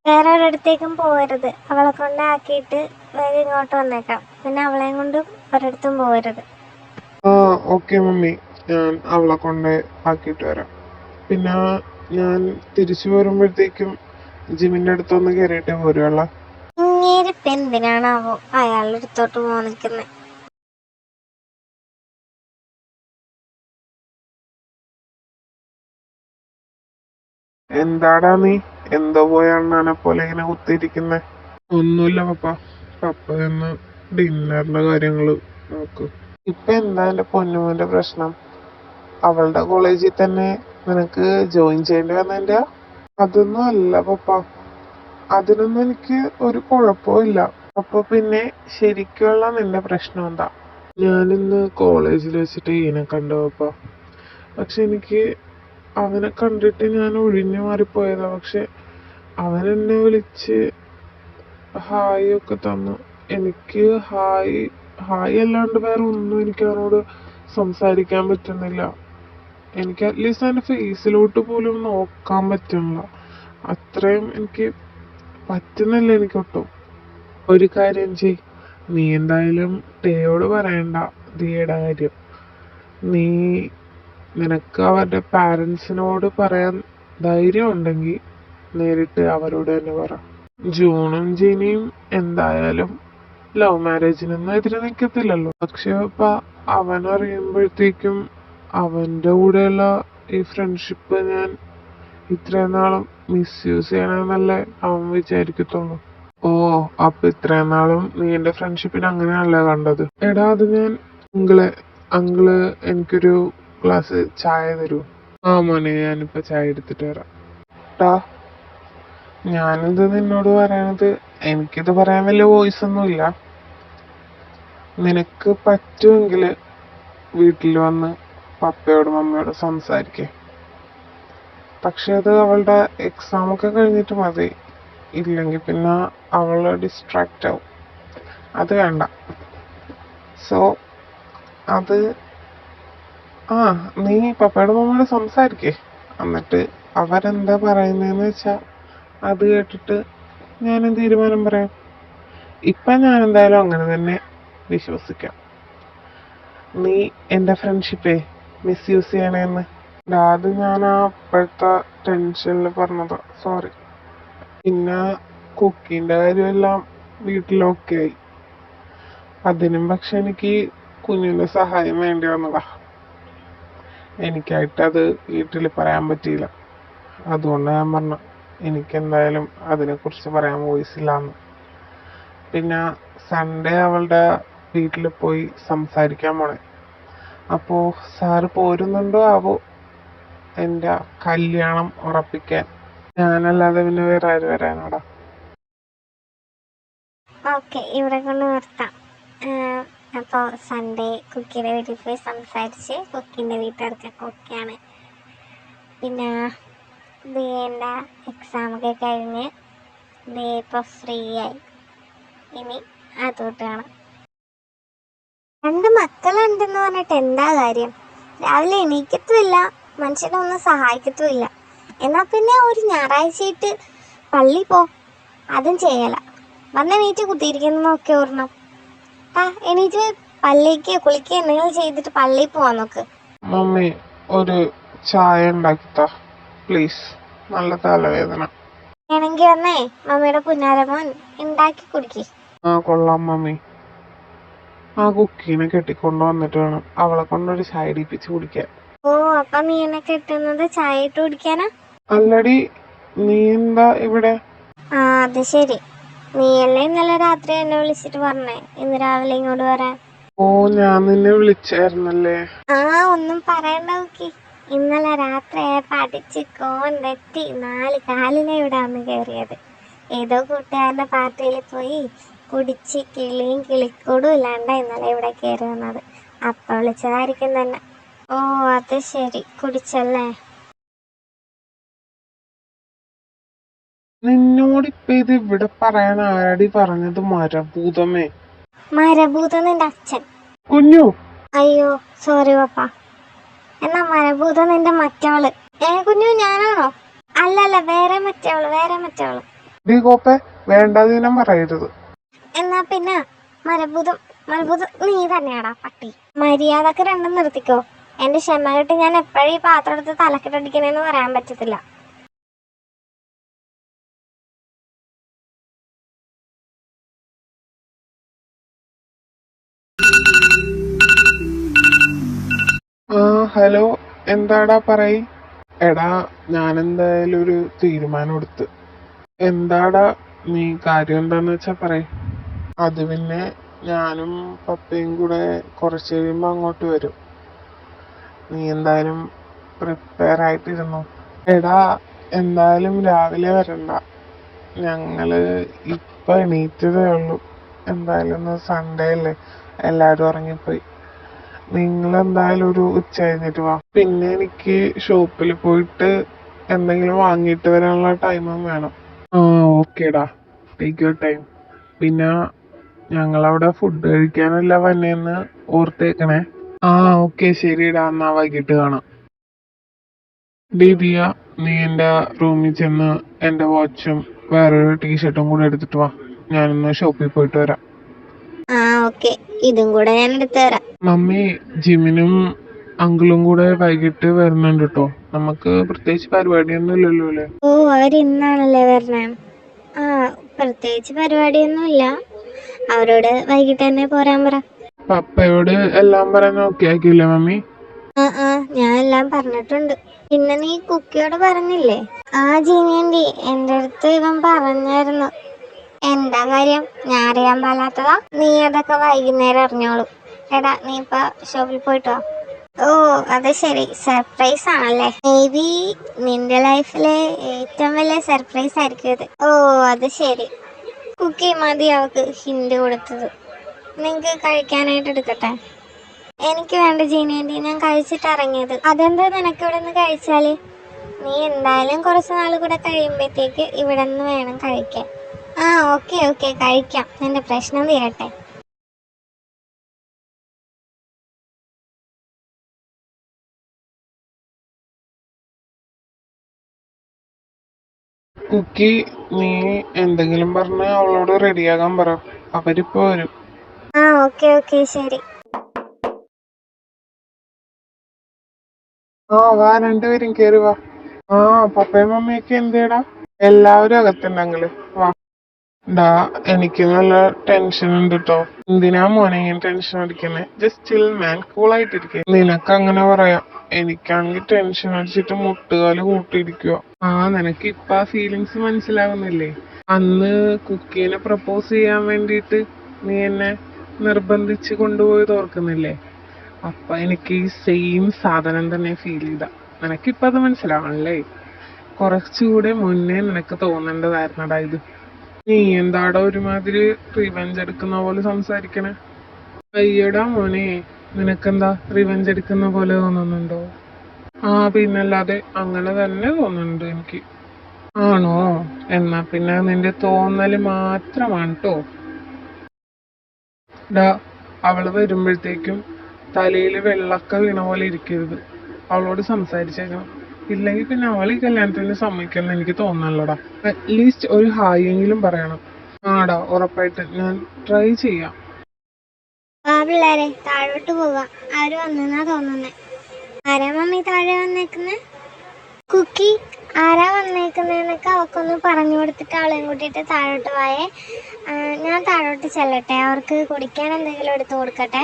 വേറെ ഒരിടത്തേക്കും പോകരുത്, അവളെ കൊണ്ട് ആക്കിയിട്ട് വേഗം ഇങ്ങോട്ട് വന്നേക്കാം. പിന്നെ അവളെയും കൊണ്ട് ഒരിടത്തും പോകരുത്. ആ ഓക്കെ മമ്മി, ഞാൻ അവളെ കൊണ്ട് ആക്കിയിട്ട് വരാം. പിന്നെ ഞാൻ തിരിച്ചു വരുമ്പോഴത്തേക്കും ജിമിൻ്റെ അടുത്തൊന്ന് കയറിയിട്ടേ പോരുവള്ള. ഇങ്ങേരിപ്പം എന്തിനാണാവോ അയാളുടെ അടുത്തോട്ട് പോകാൻ നിൽക്കുന്നത്? എന്താടാ നീ എന്തോ പോയാണ് പോലെ ഇങ്ങനെ കുത്തിയിരിക്കുന്നേ? ഒന്നുമില്ല പപ്പ, പപ്പ എന്ന് ഡിന്നറിന്റെ കാര്യങ്ങള് നോക്ക്. ഇപ്പൊ എന്താ എന്റെ പൊന്നുമോന്റെ പ്രശ്നം? അവളുടെ കോളേജിൽ തന്നെ നിനക്ക് ജോയിൻ ചെയ്യേണ്ടി വന്നതിന്റെ? അതൊന്നും അല്ല പപ്പ, അതിനൊന്നും എനിക്ക് ഒരു കുഴപ്പമില്ല. അപ്പൊ പിന്നെ ശരിക്കുള്ള നിന്റെ പ്രശ്നം എന്താ? ഞാനിന്ന് കോളേജിൽ വെച്ചിട്ട് ഈനെ കണ്ടു പപ്പ. പക്ഷെ എനിക്ക് അവനെ കണ്ടിട്ട് ഞാൻ ഒഴിഞ്ഞു മാറിപ്പോയതാ. പക്ഷെ അവൻ എന്നെ വിളിച്ച് ഹായ് ഒക്കെ തന്നു. എനിക്ക് ഹായ് അല്ലാണ്ട് വേറെ ഒന്നും എനിക്ക് അവനോട് സംസാരിക്കാൻ പറ്റുന്നില്ല. എനിക്ക് അറ്റ്ലീസ്റ്റ് അവൻ്റെ ഫേസിലോട്ട് പോലും നോക്കാൻ പറ്റുന്നില്ല. അത്രയും എനിക്ക് പറ്റുന്നില്ല എനിക്കൊട്ടും. ഒരു കാര്യം ചെയ്, നീ എന്തായാലും ടേയോട് പറയണ്ട ദിയയുടെ കാര്യം. നീ നിനക്ക് അവരുടെ പാരൻസിനോട് പറയാൻ ധൈര്യം ഉണ്ടെങ്കിൽ നേരിട്ട് അവരോട് തന്നെ പറ. ജൂണും ജിനിയും എന്തായാലും ലവ് മാരേജിനൊന്നും എതിരെ നിൽക്കത്തില്ലല്ലോ. പക്ഷെ ഇപ്പൊ അവനറിയുമ്പോഴത്തേക്കും അവന്റെ കൂടെയുള്ള ഈ ഫ്രണ്ട്ഷിപ്പ് ഞാൻ ഇത്രയും നാളും മിസ്യൂസ് ചെയ്യണമെന്നല്ലേ അവൻ വിചാരിക്കത്തുള്ളൂ. ഓ, അപ്പൊ ഇത്രയും നാളും നീ എന്റെ ഫ്രണ്ട്ഷിപ്പിനെ അങ്ങനെയാണല്ലേ കണ്ടത്? എടാ, അത് ഞാൻ അങ്കിള് എനിക്കൊരു ഗ്ലാസ് ചായ തരൂ? ആ മോനെ, ഞാനിപ്പോ ചായ എടുത്തിട്ട് വരാം. ടാ, ഞാനിത് നിന്നോട് പറയണത്, എനിക്കിത് പറയാൻ വലിയ വോയിസ് ഒന്നുമില്ല. നിനക്ക് പറ്റുമെങ്കിൽ വീട്ടിൽ വന്ന് പപ്പയോടും മമ്മയോടും സംസാരിക്കേ. പക്ഷെ അത് അവളുടെ എക്സാം ഒക്കെ കഴിഞ്ഞിട്ട് മതി, ഇല്ലെങ്കിൽ പിന്നെ അവള് ഡിസ്ട്രാക്റ്റ് ആവും. അത് വേണ്ട. സോ അത് നീ പപ്പയോടും മമ്മയോടും സംസാരിക്കേ. എന്നിട്ട് അവരെന്താ പറയുന്നതെന്ന് വെച്ചാ അത് കേട്ടിട്ട് ഞാനും തീരുമാനം പറയാം. ഇപ്പൊ ഞാൻ എന്തായാലും അങ്ങനെ തന്നെ വിശ്വസിക്കാം. നീ എന്റെ ഫ്രണ്ട്ഷിപ്പേ മിസ്യൂസ് ചെയ്യണേന്ന്. അത് ഞാൻ അപ്പോഴത്തെ ടെൻഷനിൽ പറഞ്ഞതാ, സോറി. പിന്നെ കുക്കിന്റെ കാര്യമെല്ലാം വീട്ടിലൊക്കെ ആയി. അതിനും പക്ഷെ എനിക്ക് കുഞ്ഞിന്റെ സഹായം വേണ്ടി വന്നതാ. എനിക്കായിട്ടത് വീട്ടിൽ പറയാൻ പറ്റിയില്ല. അതുകൊണ്ട് ഞാൻ പറഞ്ഞു എനിക്കെന്തായാലും അതിനെക്കുറിച്ച് പറയാൻ വോയിസ് ഇല്ലാന്ന്. പിന്നെ സൺഡേ അവളുടെ വീട്ടിൽ പോയി സംസാരിക്കാൻ പോണേ. അപ്പോ സാറ് പോരുന്നുണ്ടോ ആവോ എൻ്റെ കല്യാണം ഉറപ്പിക്കാൻ? ഞാനല്ലാതെ പിന്നെ വേറെ ആര് വരാനാടാ? ഓക്കെ, ഇവിടെ കൊണ്ട് നിർത്താം. അപ്പോൾ സൺഡേ കുക്കിയുടെ വീട്ടിൽ പോയി സംസാരിച്ച് കുക്കിൻ്റെ വീട്ടുകാർക്കൊക്കെ ഓക്കെയാണ്. പിന്നെ ദിയേൻ്റെ എക്സാമൊക്കെ കഴിഞ്ഞ് ദിയ ഇപ്പോൾ ഫ്രീ ആയി. ഇനി അതോട്ട് കാണാം. 2 മക്കളുണ്ടെന്ന് പറഞ്ഞിട്ട് എന്താ കാര്യം? രാവിലെ എണീക്കത്തുമില്ല, മനുഷ്യനെ ഒന്നും സഹായിക്കത്തുമില്ല. എന്നാൽ പിന്നെ ഒരു ഞായറാഴ്ചയിട്ട് പള്ളി പോ, അതും ചെയ്യല. വന്ന് എണീറ്റ് കുത്തിയിരിക്കുന്നതൊക്കെ ഓർണം. എണീറ്റ് പള്ളിക്ക് കുളിക്കുക എന്തെങ്കിലും ചെയ്തിട്ട് പള്ളിയിൽ പോവാൻ നോക്ക്. മമ്മി, ഒരു ചായ ഉണ്ടാക്കിത്താ പ്ലീസ്, നല്ല തലവേദന. വേണമെങ്കിൽ വന്നേ മമ്മിയുടെ പുന്നാരമോൻ ഉണ്ടാക്കി കുടിക്ക്. ആ കൊള്ളാം മമ്മി. ആ കുക്കീനെ കെട്ടിക്കൊണ്ട് വന്നിട്ട് വേണം അവളെ കൊണ്ടൊരു ചായ ഇടിപ്പിച്ച് കുടിക്കാൻ. ഓ അപ്പൊ നീ എന്നെ കെട്ടുന്നത് ചായ ഇട്ട് കുടിക്കാനാ? അല്ലടി, നീ എന്താ ഇവിടെ? ആ അത് ശരി, നീയല്ലേ ഇന്നലെ രാത്രി എന്നെ വിളിച്ചിട്ട് പറഞ്ഞേ ഇന്ന് രാവിലെ ഇങ്ങോട്ട് വരാൻ. ഓ ഞാൻ നിന്നെ വിളിച്ചായിരുന്നല്ലേ. ആ ഒന്നും പറയണ്ട നോക്കി, ഇന്നലെ രാത്രി പഠിച്ച് കോണ്ടെത്തി 4 കാലിനെ ഇവിടെ വന്ന് കയറിയത്. ഏതോ കൂട്ടുകാരന്റെ പാർട്ടിയിൽ പോയി കുടിച്ച് കിളിയും കിളിക്കൂടും ഇല്ലാണ്ട ഇന്നലെ ഇവിടെ കയറി വന്നത്. അപ്പൊ വിളിച്ചതായിരിക്കും തന്നെ. ഓ അത് ശരി, കുടിച്ചല്ലേ. നിന്നോടിപ്പ ഇത് ഇവിടെ പറയാൻ ആരടി പറഞ്ഞത്? മരഭൂതമേ. മരഭൂതം നിന്റെ അച്ഛൻ. കുഞ്ഞു. അയ്യോ സോറി പപ്പ. എന്നാ മരഭൂതം നിന്റെ മറ്റവള്. കുഞ്ഞു ഞാനാണോ? അല്ലല്ല, വേറെ മറ്റവള്. ഡീ കോപ്പെ, വേണ്ടാതീനം പറയരുത്. എന്നാ പിന്നെ മരഭൂതം നീ തന്നെയാടാ പട്ടി. മര്യാദക്ക് രണ്ടും നിർത്തിക്കോ. എന്റെ ക്ഷമ കെട്ട് ഞാൻ എപ്പോഴും ഈ പാത്രം എടുത്ത് തലക്കിട്ടടിക്കണേന്ന് പറയാൻ പറ്റത്തില്ല. ആ ഹലോ, എന്താടാ പറയ്. എടാ ഞാൻ എന്തായാലും ഒരു തീരുമാനം എടുത്ത്. എന്താടാ നീ കാര്യം എന്താന്ന് വെച്ചാ പറയ്. അത് പിന്നെ ഞാനും പപ്പയും കൂടെ കുറച്ച് കഴിയുമ്പോ അങ്ങോട്ട് വരും. നീ എന്തായാലും പ്രിപ്പയർ ആയിട്ടിരുന്നു. എടാ എന്തായാലും രാവിലെ വരണ്ട, ഞങ്ങള് ഇപ്പൊ എണീറ്റതേ ഉള്ളൂ. എന്തായാലും ഇന്ന് സൺഡേ അല്ലേ, എല്ലാരും ഉറങ്ങിപ്പോയി. നിങ്ങൾ എന്തായാലും ഒരു ഉച്ച കഴിഞ്ഞിട്ട് വാ. പിന്നെ എനിക്ക് ഷോപ്പിൽ പോയിട്ട് എന്തെങ്കിലും വാങ്ങിയിട്ട് വരാനുള്ള ടൈമും വേണം. ആ ഓക്കേടാ, ടേക്ക് യുവർ ടൈം. പിന്നെ ഞങ്ങളവിടെ ഫുഡ് കഴിക്കാനല്ല വന്നേന്ന് ഓർത്തേക്കണേ. ആ ഓക്കെ ശരിടാ, എന്നാ വൈകിട്ട് കാണാം. ദിയ, നീ എൻ്റെ റൂമിൽ ചെന്ന് എൻ്റെ വാച്ചും വേറൊരു ടീഷർട്ടും കൂടെ എടുത്തിട്ട് വാ. ഞാനൊന്ന് ഷോപ്പിൽ പോയിട്ട് വരാം. ആ ഓക്കെ, ഇതും കൂടെ ഞാൻ എടുത്തു തരാം. മമ്മി, ജിമിനും അങ്കിളും കൂടെ വൈകിട്ട് വരുന്നുണ്ട് കേട്ടോ. നമുക്ക് പ്രത്യേകിച്ച് പരിപാടിയൊന്നും ഇല്ലല്ലോ അല്ലേ? ഓ അവരിന്നാണല്ലേ വരണേ? ആ പ്രത്യേകിച്ച് പരിപാടിയൊന്നും ഇല്ല. അവരോട് വൈകിട്ട് തന്നെ പോരാൻ പറ. പപ്പയോട് എല്ലാം പറയാൻ ഓക്കെ ആക്കിയില്ലേ മമ്മി? ആ ഞാൻ എല്ലാം പറഞ്ഞിട്ടുണ്ട്. പിന്നെ നീ കുക്കിയോട് പറഞ്ഞില്ലേ? ആ ജീനിയന്റി എന്റെ അടുത്ത് ഇവൻ പറഞ്ഞായിരുന്നു. എന്താ കാര്യം? ഞാൻ അറിയാൻ പാടില്ലാത്തതാ? നീ അതൊക്കെ വൈകുന്നേരം അറിഞ്ഞോളൂ. എടാ നീ ഇപ്പൊ ഷോപ്പിൽ പോയിട്ടോ? ഓ അത് ശരി, സർപ്രൈസ് ആണല്ലേ? മേ ബി നിന്റെ ലൈഫിലെ ഏറ്റവും വലിയ സർപ്രൈസ് ആയിരിക്കും ഇത്. ഓ അത് ശരി, കുക്കി മതി അവക്ക് ഹിന്റ് കൊടുത്തത്. നിങ്ങക്ക് കഴിക്കാനായിട്ട് എടുക്കട്ടെ? എനിക്ക് വേണ്ട ജീനിയന്റി, ഞാൻ കഴിച്ചിട്ട് ഇറങ്ങിയത്. അതെന്താ നിനക്ക് ഇവിടെ നിന്ന് കഴിച്ചാല്? നീ എന്തായാലും കുറച്ച് നാൾ കൂടെ കഴിയുമ്പോഴത്തേക്ക് ഇവിടെ നിന്ന് വേണം കഴിക്കാൻ. ആ ഓക്കെ കഴിക്കാം, നിന്റെ പ്രശ്നം തീരട്ടെ. കുക്കി, നീ എന്തെങ്കിലും പറഞ്ഞ് അവളോട് റെഡിയാകാൻ പറ. അവരിപ്പോ വരും. ആ ഓക്കെ ശരി. ആ വാ, രണ്ടുപേരും കേറി വാ. ആ പപ്പയും മമ്മിയൊക്കെ എന്തേടാ? എല്ലാവരും അകത്തുണ്ടെങ്കില് വാ. ഡാ, എനിക്ക് നല്ല ടെൻഷൻ ഉണ്ട് കേട്ടോ. എന്തിനാ മോനെ ഇങ്ങനെ ടെൻഷൻ അടിക്കുന്നേ? ജസ്റ്റ് ചിൽ മാൻ, കൂളായിട്ടിരിക്കെ. നിനക്ക് അങ്ങനെ പറയാം, എനിക്കാണെങ്കിൽ ടെൻഷൻ അടിച്ചിട്ട് മുട്ടുകാല് കൂട്ടിയിരിക്കുക. ആ നിനക്ക് ഇപ്പൊ ആ ഫീലിങ്സ് മനസ്സിലാവുന്നില്ലേ? അന്ന് കുക്കീനെ പ്രപ്പോസ് ചെയ്യാൻ വേണ്ടിയിട്ട് നീ എന്നെ നിർബന്ധിച്ച് കൊണ്ടുപോയത് ഓർക്കുന്നില്ലേ? അപ്പൊ എനിക്ക് ഈ സെയിം സാധനം തന്നെ ഫീൽ ചെയ്ത. നിനക്കിപ്പോ അത് മനസ്സിലാവണല്ലേ? കുറച്ചുകൂടെ മുന്നേ നിനക്ക് തോന്നേണ്ടതായിരുന്നടാ ഇത്. നീ എന്താടാ ഒരുമാതിരി റിവെഞ്ച് എടുക്കുന്ന പോലെ സംസാരിക്കണേ? അയ്യടാ മോനെ, നിനക്കെന്താ റിവെഞ്ച് എടുക്കുന്ന പോലെ തോന്നുന്നുണ്ടോ? ആ പിന്നല്ലാതെ അങ്ങനെ തന്നെ തോന്നുന്നുണ്ട് എനിക്ക്. ആണോ? എന്നാ പിന്നെ നിന്റെ തോന്നല് മാത്രമാണ് കേട്ടോ. ഡാ, അവള് വരുമ്പോഴത്തേക്കും തലയിൽ വെള്ളക്ക വീണ പോലെ ഇരിക്കരുത്. അവളോട് സംസാരിച്ചേക്കണം. ഇല്ലെങ്കിൽ പിന്നെ അവൾ ഈ കല്യാണത്തിന് സമ്മതിക്കുമെന്ന് എനിക്ക് തോന്നല്ലടാ. അറ്റ്ലീസ്റ്റ് ഒരു ഹായ് എങ്കിലും പറയണം. ആടാ, ഉറപ്പായിട്ട് ഞാൻ ട്രൈ ചെയ്യാം. ആ പിള്ളേരെ താഴോട്ട് പോവാ. ആര് വന്നെന്നാ തോന്നുന്നേ? ആരാ മമ്മി താഴെ വന്നേക്കുന്നേ? കുക്കി ആരാ വന്നേക്കുന്നതെന്നൊക്കെ അവക്കൊന്ന് പറഞ്ഞു കൊടുത്തിട്ട് അവളെയും കൂട്ടിയിട്ട് താഴോട്ട് പോയേ. ഞാൻ താഴോട്ട് ചെല്ലട്ടെ, അവർക്ക് കുടിക്കാൻ എന്തെങ്കിലും എടുത്തു കൊടുക്കട്ടെ.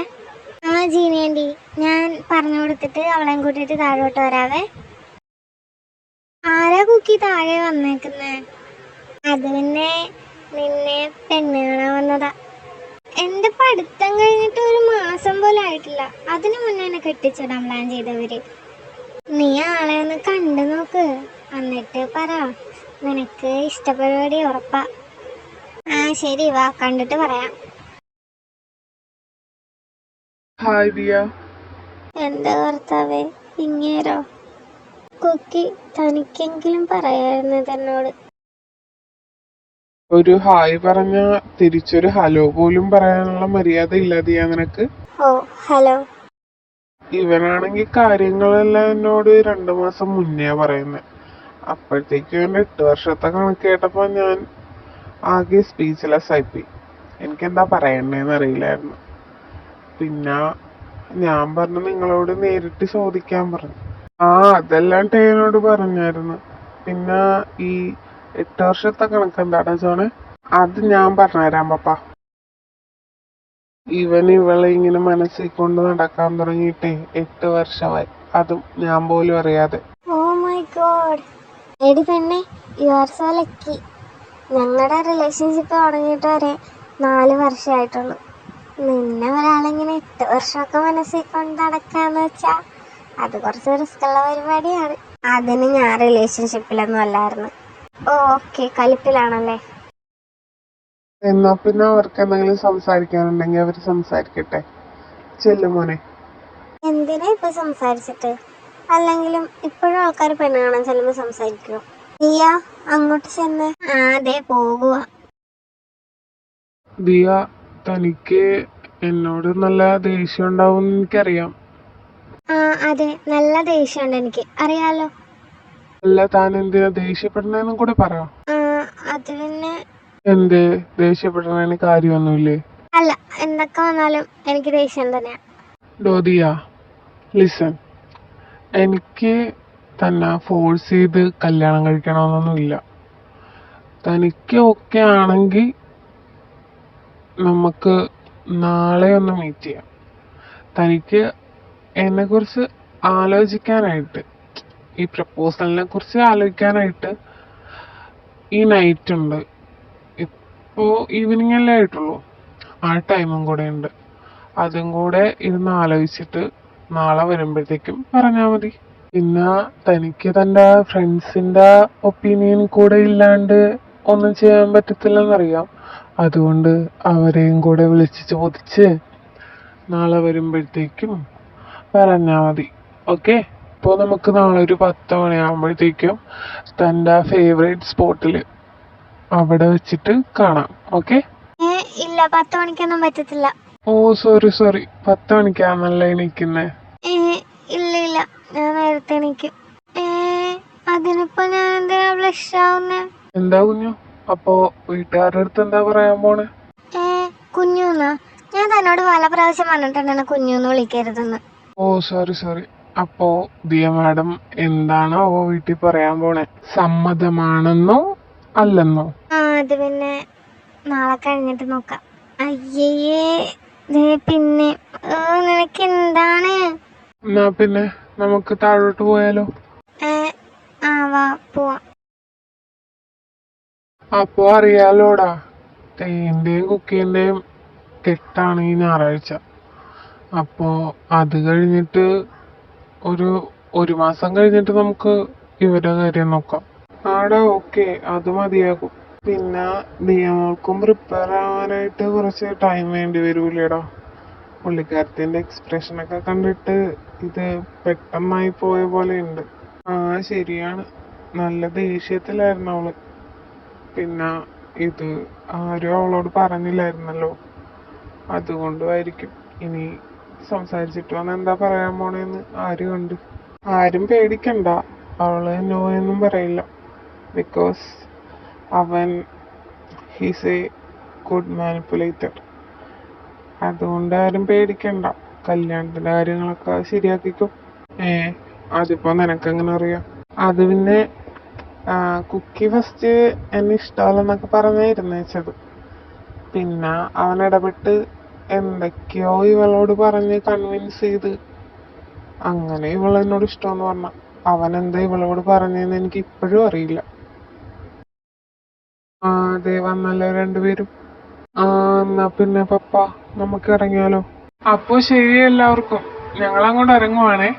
ആ ജീനിയൻറ്റി, ഞാൻ പറഞ്ഞു കൊടുത്തിട്ട് അവളെയും കൂട്ടിയിട്ട് താഴോട്ട് വരാവേ. ആരാ കുക്കി താഴെ വന്നേക്കുന്നേ? അത് പിന്നെ നിന്നെ പെണ്ണ് കാണാൻ വന്നതാ. എന്റെ പഠിത്തം കഴിഞ്ഞിട്ട് 1 മാസം പോലും ആയിട്ടില്ല, അതിനു മുന്നേ എന്നെ കെട്ടിച്ചിടാൻ പ്ലാൻ ചെയ്തവര്. നീ ആളെ ഒന്ന് കണ്ടു നോക്ക്, എന്നിട്ട് പറ. നിനക്ക് ഇഷ്ടപരിപാടി ഉറപ്പാ. ആ ശരി, വാ, കണ്ടിട്ട് പറയാം. ഹായ് ദിയ. എന്റെ കർത്താവേ, ഇങ്ങേരോ? കുക്കി, തനിക്കെങ്കിലും പറയായിരുന്നു എന്നോട്. ഒരു ഹായ് പറഞ്ഞ തിരിച്ചൊരു ഹലോ പോലും പറയാനുള്ള മര്യാദ ഇല്ല ദിയ നിനക്ക്. ഓ ഹലോ. ഇവനാണെങ്കിൽ കാര്യങ്ങളെല്ലാം എന്നോട് 2 മാസം മുന്നേ പറയുന്നത്. അപ്പോഴത്തേക്കും എന്റെ 8 വർഷത്തെ കണക്ക് കേട്ടപ്പോ ഞാൻ ആകെ സ്പീച്ച്ലെസ് ആയിപ്പോയി. എനിക്കെന്താ പറയണ്ടേന്ന് അറിയില്ലായിരുന്നു. പിന്നെ ഞാൻ പറഞ്ഞു നിങ്ങളോട് നേരിട്ട് ചോദിക്കാൻ പറഞ്ഞു. അതെല്ലാം ടേനോട് പറഞ്ഞായിരുന്നു. പിന്നെ ഈ 8 വർഷത്തെ കണക്ക് എന്താടാ ചോണെ? അത് ഞാൻ പറഞ്ഞുതരാം പപ്പ. ഇവളെ ഇങ്ങനെ മനസ്സിൽ കൊണ്ട് നടക്കാൻ തുടങ്ങിയിട്ടേ 8 വർഷമായി, അതും ഞാൻ പോലും അറിയാതെ. Oh my god. എടി പെണ്ണെ, യു ആർ സോ ലക്കി. ഞങ്ങളുടെ റിലേഷൻഷിപ്പ് തുടങ്ങിയിട്ട് വരെ 4 വർഷമായിട്ടുള്ളൂ. നിന്നെ ഒരാളിങ്ങനെ 8 വർഷമൊക്കെ മനസ്സിൽ കൊണ്ട് നടക്കാന്ന് വെച്ചാ അത് കുറച്ച് റിസ്ക് ഉള്ള പരിപാടിയാണ്. അതിന് ഞാൻ റിലേഷൻഷിപ്പിലൊന്നും അല്ലായിരുന്നു. ഓക്കെ, കലിപ്പിലാണല്ലേ? എന്നാ പിന്നെ അവർക്ക് എന്തെങ്കിലും സംസാരിക്കാനുണ്ടെങ്കിൽ അവര് സംസാരിക്കട്ടെ. ചെല്ലുമോനെ. എന്തിനാ ഇപ്പൊ സംസാരിച്ചിട്ട്? അല്ലെങ്കിലും ഇപ്പോഴും ആൾക്കാർ പെണ്ണ് കാണാൻ ചെല്ലുമ്പോ സംസാരിക്കുമോ? ദിയ, അങ്ങോട്ട് ചെന്ന്. അതെ, പോകുക. ദിയ, തനിക്ക് എന്നോട് നല്ല ദേഷ്യം ഉണ്ടാവും എനിക്കറിയാം. അതെ, നല്ല ദേഷ്യമുണ്ട് എനിക്ക്, അറിയാലോ. അല്ല, താൻ എന്തിനാ ദേഷ്യപ്പെടണെന്നും കൂടെ പറ. അത് പിന്നെ എന്ത് ദേഷ്യപ്പെടണേന് കാര്യമൊന്നുമില്ലേ? അല്ല, എന്തൊക്കെ വന്നാലും എനിക്ക് ദേഷ്യം തന്നെയാ. ദിയ, ലിസൺ. എനിക്ക് തന്നെ ഫോഴ്സ് ചെയ്ത് കല്യാണം കഴിക്കണമെന്നൊന്നുമില്ല. തനിക്ക് ഓക്കെ ആണെങ്കിൽ നമുക്ക് നാളെ ഒന്ന് മീറ്റ് ചെയ്യാം. തനിക്ക് എന്നെ കുറിച്ച് ആലോചിക്കാനായിട്ട്, ഈ പ്രപ്പോസലിനെ കുറിച്ച് ആലോചിക്കാനായിട്ട് ഈ നൈറ്റ് ഉണ്ട്. ഇപ്പോ ഈവനിങ് അല്ലേ ആയിട്ടുള്ളൂ, ആ ടൈമും കൂടെ ഉണ്ട്. അതും കൂടെ ഇരുന്ന് ആലോചിച്ചിട്ട് നാളെ വരുമ്പോഴത്തേക്കും പറഞ്ഞാൽ മതി. പിന്നെ തനിക്ക് തൻ്റെ ഫ്രണ്ട്സിൻ്റെ ഒപ്പീനിയൻ കൂടെ ഇല്ലാണ്ട് ഒന്നും ചെയ്യാൻ പറ്റത്തില്ലെന്നറിയാം. അതുകൊണ്ട് അവരെയും കൂടെ വിളിച്ച് ചോദിച്ച് നാളെ വരുമ്പോഴത്തേക്കും പറഞ്ഞാൽ മതി. ഓക്കെ? ഇപ്പോൾ നമുക്ക് നാളെ ഒരു 10 മണിയാകുമ്പോഴത്തേക്കും തൻ്റെ ഫേവറേറ്റ് സ്പോട്ടിൽ അവിടെ വെച്ചിട്ട് കാണാം. ഓക്കെ? ഇല്ല, 10 മണിക്കൊന്നും പറ്റത്തില്ല. ഓ സോറി, 10 മണിക്കാണല്ലേ എണീക്കുന്നേ? ഇല്ല, ഞാൻ നേരത്തെ എണീക്കും. അതിനിപ്പോ ഞാൻ എന്തിനാ ബ്ലഷ് ആവുന്നേ? എന്താ കുഞ്ഞു, അപ്പോ വീട്ടുകാരുടെ അടുത്ത് എന്താ പറയാൻ പോണേ? കുഞ്ഞുന്നാ? ഞാൻ തന്നോട് പല പ്രാവശ്യം പറഞ്ഞിട്ടുണ്ടെന്ന് കുഞ്ഞുന്ന് വിളിക്കരുതെന്ന്. ഓ സോറി. അപ്പോ ദിയ മാഡം എന്താണോ വീട്ടിൽ പറയാൻ പോണേ? സമ്മതമാണെന്നോ അല്ലെന്നോ? അത് പിന്നെ നാളെ കഴിഞ്ഞിട്ട് നോക്കാം. അയ്യേ, പിന്നെ നിനക്ക് എന്താണ്? എന്നാ പിന്നെ നമുക്ക് താഴോട്ട് പോയാലോ? വാ, പോവാം. അപ്പോ അറിയാലോടാ, തേന്റെയും കുക്കീന്റെയും കെട്ടാണ് ഈ ഞായറാഴ്ച. അപ്പോ അത് കഴിഞ്ഞിട്ട് ഒരു മാസം കഴിഞ്ഞിട്ട് നമുക്ക് ഇവരുടെ കാര്യം നോക്കാം. ആടാ, ഓക്കെ, അത് മതിയാകും. പിന്നെ നിയമങ്ങൾക്കും പ്രിപ്പയർ ആവാനായിട്ട് കുറച്ച് ടൈം വേണ്ടി വരൂലേടാ. പുള്ളിക്കാരത്തിന്റെ എക്സ്പ്രഷനൊക്കെ കണ്ടിട്ട് ഇത് പെട്ടെന്നായി പോയ പോലെ ഉണ്ട്. ശരിയാണ്, നല്ല ദേഷ്യത്തിലായിരുന്നു അവള്. പിന്നെ ഇത് ആരും അവളോട് പറഞ്ഞില്ലായിരുന്നല്ലോ, അതുകൊണ്ടുമായിരിക്കും. ഇനി സംസാരിച്ചിട്ട് വന്ന് എന്താ പറയാൻ പോണേന്ന് ആരും പേടിക്കണ്ട. അവള് നോ എന്നും പറയില്ല. ബിക്കോസ് അവൻ ഹീസ് എ ഗുഡ് മാനിപ്പുലേറ്റർ. അതുകൊണ്ട് ആരും പേടിക്കണ്ട. കല്യാണത്തിന്റെ കാര്യങ്ങളൊക്കെ ശരിയാക്കിക്കോ. അതിപ്പോ നിനക്കെങ്ങനെ അറിയാം? അത് പിന്നെ കുക്കി ഫസ്റ്റ് എന്നെ ഇഷ്ടമല്ലെന്നൊക്കെ പറഞ്ഞായിരുന്നു വെച്ചത്. പിന്നെ അവൻ ഇടപെട്ട് എന്തൊക്കെയോ ഇവളോട് പറഞ്ഞ് കൺവിൻസ് ചെയ്ത് അങ്ങനെ ഇവളെന്നോട് ഇഷ്ടമെന്ന് പറഞ്ഞ. അവൻ എന്താ ഇവളോട് പറഞ്ഞതെന്ന് എനിക്ക് ഇപ്പോഴും അറിയില്ല. അതെ വന്നല്ലോ രണ്ടുപേരും. എന്നാ പിന്നെ പപ്പ നമുക്ക് ഇറങ്ങിയാലോ? അപ്പൊ ശരി എല്ലാവർക്കും, ഞങ്ങൾ അങ്ങോട്ട് ഇറങ്ങുവാണേ.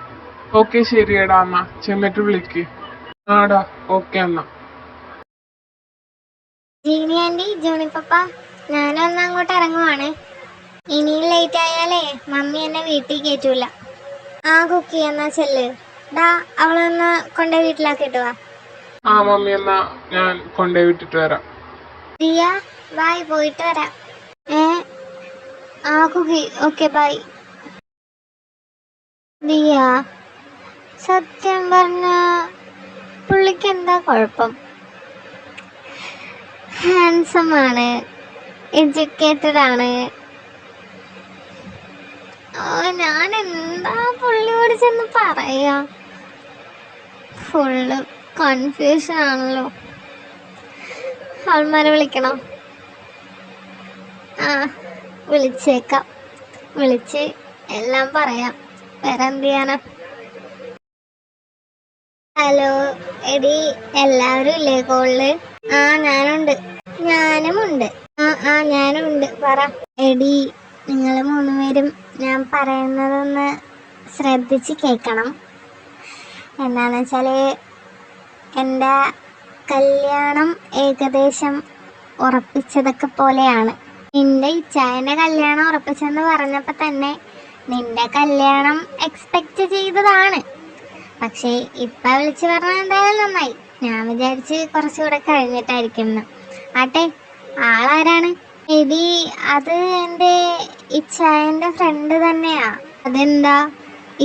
ഓക്കെ ശരിയടാ, എന്നാ ചെന്നിട്ട് വിളിക്ക്. ആടാ ഓക്കെ എന്നാ. ജീനി ആന്റി, ജോണി പപ്പ, ഞാനൊന്ന് അങ്ങോട്ട് ഇറങ്ങുവാണ്. ഇനിയും ലേറ്റ് ആയാലേ മമ്മി എന്നെ വീട്ടിൽ കയറ്റൂല. കുക്കി എന്നാ ചെല്ല്. ഡാ അവളൊന്ന് കൊണ്ടേ വീട്ടിലാക്കിട്ട് വാ. മമ്മി എന്നാ ഞാൻ കൊണ്ടേ വിട്ടിട്ട് വരാം. ദിയ ബൈ, പോയിട്ട് വരാം. Kuki okay bye. ദിയ, സത്യം പറഞ്ഞ പുള്ളിക്ക് എന്താ കുഴപ്പം? ഹാൻസം ആണ്, എഡ്യൂക്കേറ്റഡ് ആണ്. ഞാൻ എന്താ പുള്ളിയോട് ചെന്ന് പറയാ? ഫുള്ള് കൺഫ്യൂഷൻ ആണല്ലോ. ആൾമാരെ വിളിക്കണോ? വിളിച്ചേക്കാം. വിളിച്ച് എല്ലാം പറയാം. വേറെ എന്ത് ചെയ്യാനാ? ഹലോ എടി, എല്ലാവരും ഇല്ലേ കോളില്? ഞാനുണ്ട്. ഞാനുമുണ്ട്. ഞാനുണ്ട്. പറ എടി, നിങ്ങൾ മൂന്നുപേരും ഞാൻ പറയുന്നതൊന്ന് ശ്രദ്ധിച്ച് കേൾക്കണം. എന്താന്ന് വെച്ചാല് എൻ്റെ കല്യാണം ഏകദേശം ഉറപ്പിച്ചതൊക്കെ പോലെയാണ്. നിന്റെ ഇച്ചായൻ്റെ കല്യാണം ഉറപ്പിച്ചെന്ന് പറഞ്ഞപ്പോൾ തന്നെ നിന്റെ കല്യാണം എക്സ്പെക്റ്റ് ചെയ്തതാണ്. പക്ഷേ ഇപ്പം വിളിച്ച് പറഞ്ഞാൽ എന്തായാലും നന്നായി. ഞാൻ വിചാരിച്ച് കുറച്ചുകൂടെ കഴിഞ്ഞിട്ടായിരിക്കും. ആട്ടെ, ആളാരാണ്? എടി, അത് എൻ്റെ ഇച്ചായൻ്റെ ഫ്രണ്ട് തന്നെയാ. അതെന്താ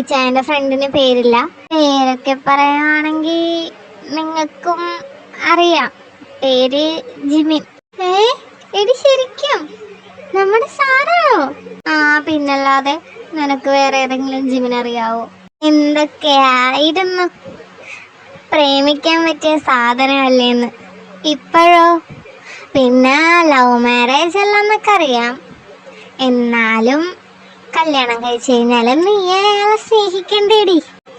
ഇച്ചായൻ്റെ ഫ്രണ്ടിന് പേരില്ല? പേരൊക്കെ പറയുവാണെങ്കിൽ നിങ്ങൾക്കും അറിയാം. പേര് ജിമിൻ. എടി ശരിക്കും നമ്മുടെ സാറാണോ? പിന്നല്ലാതെ. നിനക്ക് വേറെ ഏതെങ്കിലും ജിമിൻ അറിയാവോ? എന്തൊക്കെയായിരുന്നു, പ്രേമിക്കാൻ പറ്റിയ സാധനമല്ലേന്ന്. ഇപ്പോഴോ? പിന്നെ ലവ് മാരേജ് അല്ലെന്നൊക്കെ അറിയാം. എന്നാലും കല്യാണം കഴിച്ചു കഴിഞ്ഞാലും നീ അയാളെ സ്നേഹിക്കണ്ടേടി.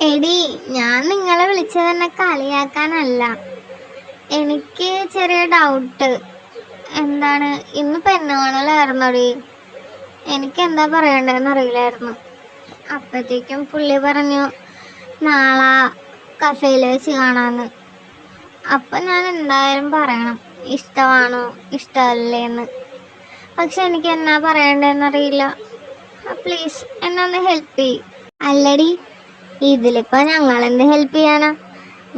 എടി, ഞാൻ നിങ്ങളെ വിളിച്ചത് തന്നെ കളിയാക്കാനല്ല. എനിക്ക് ചെറിയ ഡൗട്ട്. എന്താണ്, ഇന്ന് പെണ്ണുകാണലായിരുന്നോടി? എനിക്ക് എന്താ പറയണ്ടെന്ന് അറിയില്ലായിരുന്നു. അപ്പോഴത്തേക്കും പുള്ളി പറഞ്ഞു നാളെ കഫേയിൽ വെച്ച് കാണാന്ന്. അപ്പം ഞാൻ എന്തായാലും പറയണം ഇഷ്ടമാണോ ഇഷ്ടമല്ലേന്ന്. പക്ഷെ എനിക്ക് എന്നാ പറയണ്ടെന്നറിയില്ല. പ്ലീസ് എന്നെ ഒന്ന് ഹെൽപ്പ് ചെയ്യ്. അല്ലടി, ഇതിലിപ്പോൾ ഞങ്ങളെന്ത് ഹെൽപ്പ് ചെയ്യാനാ?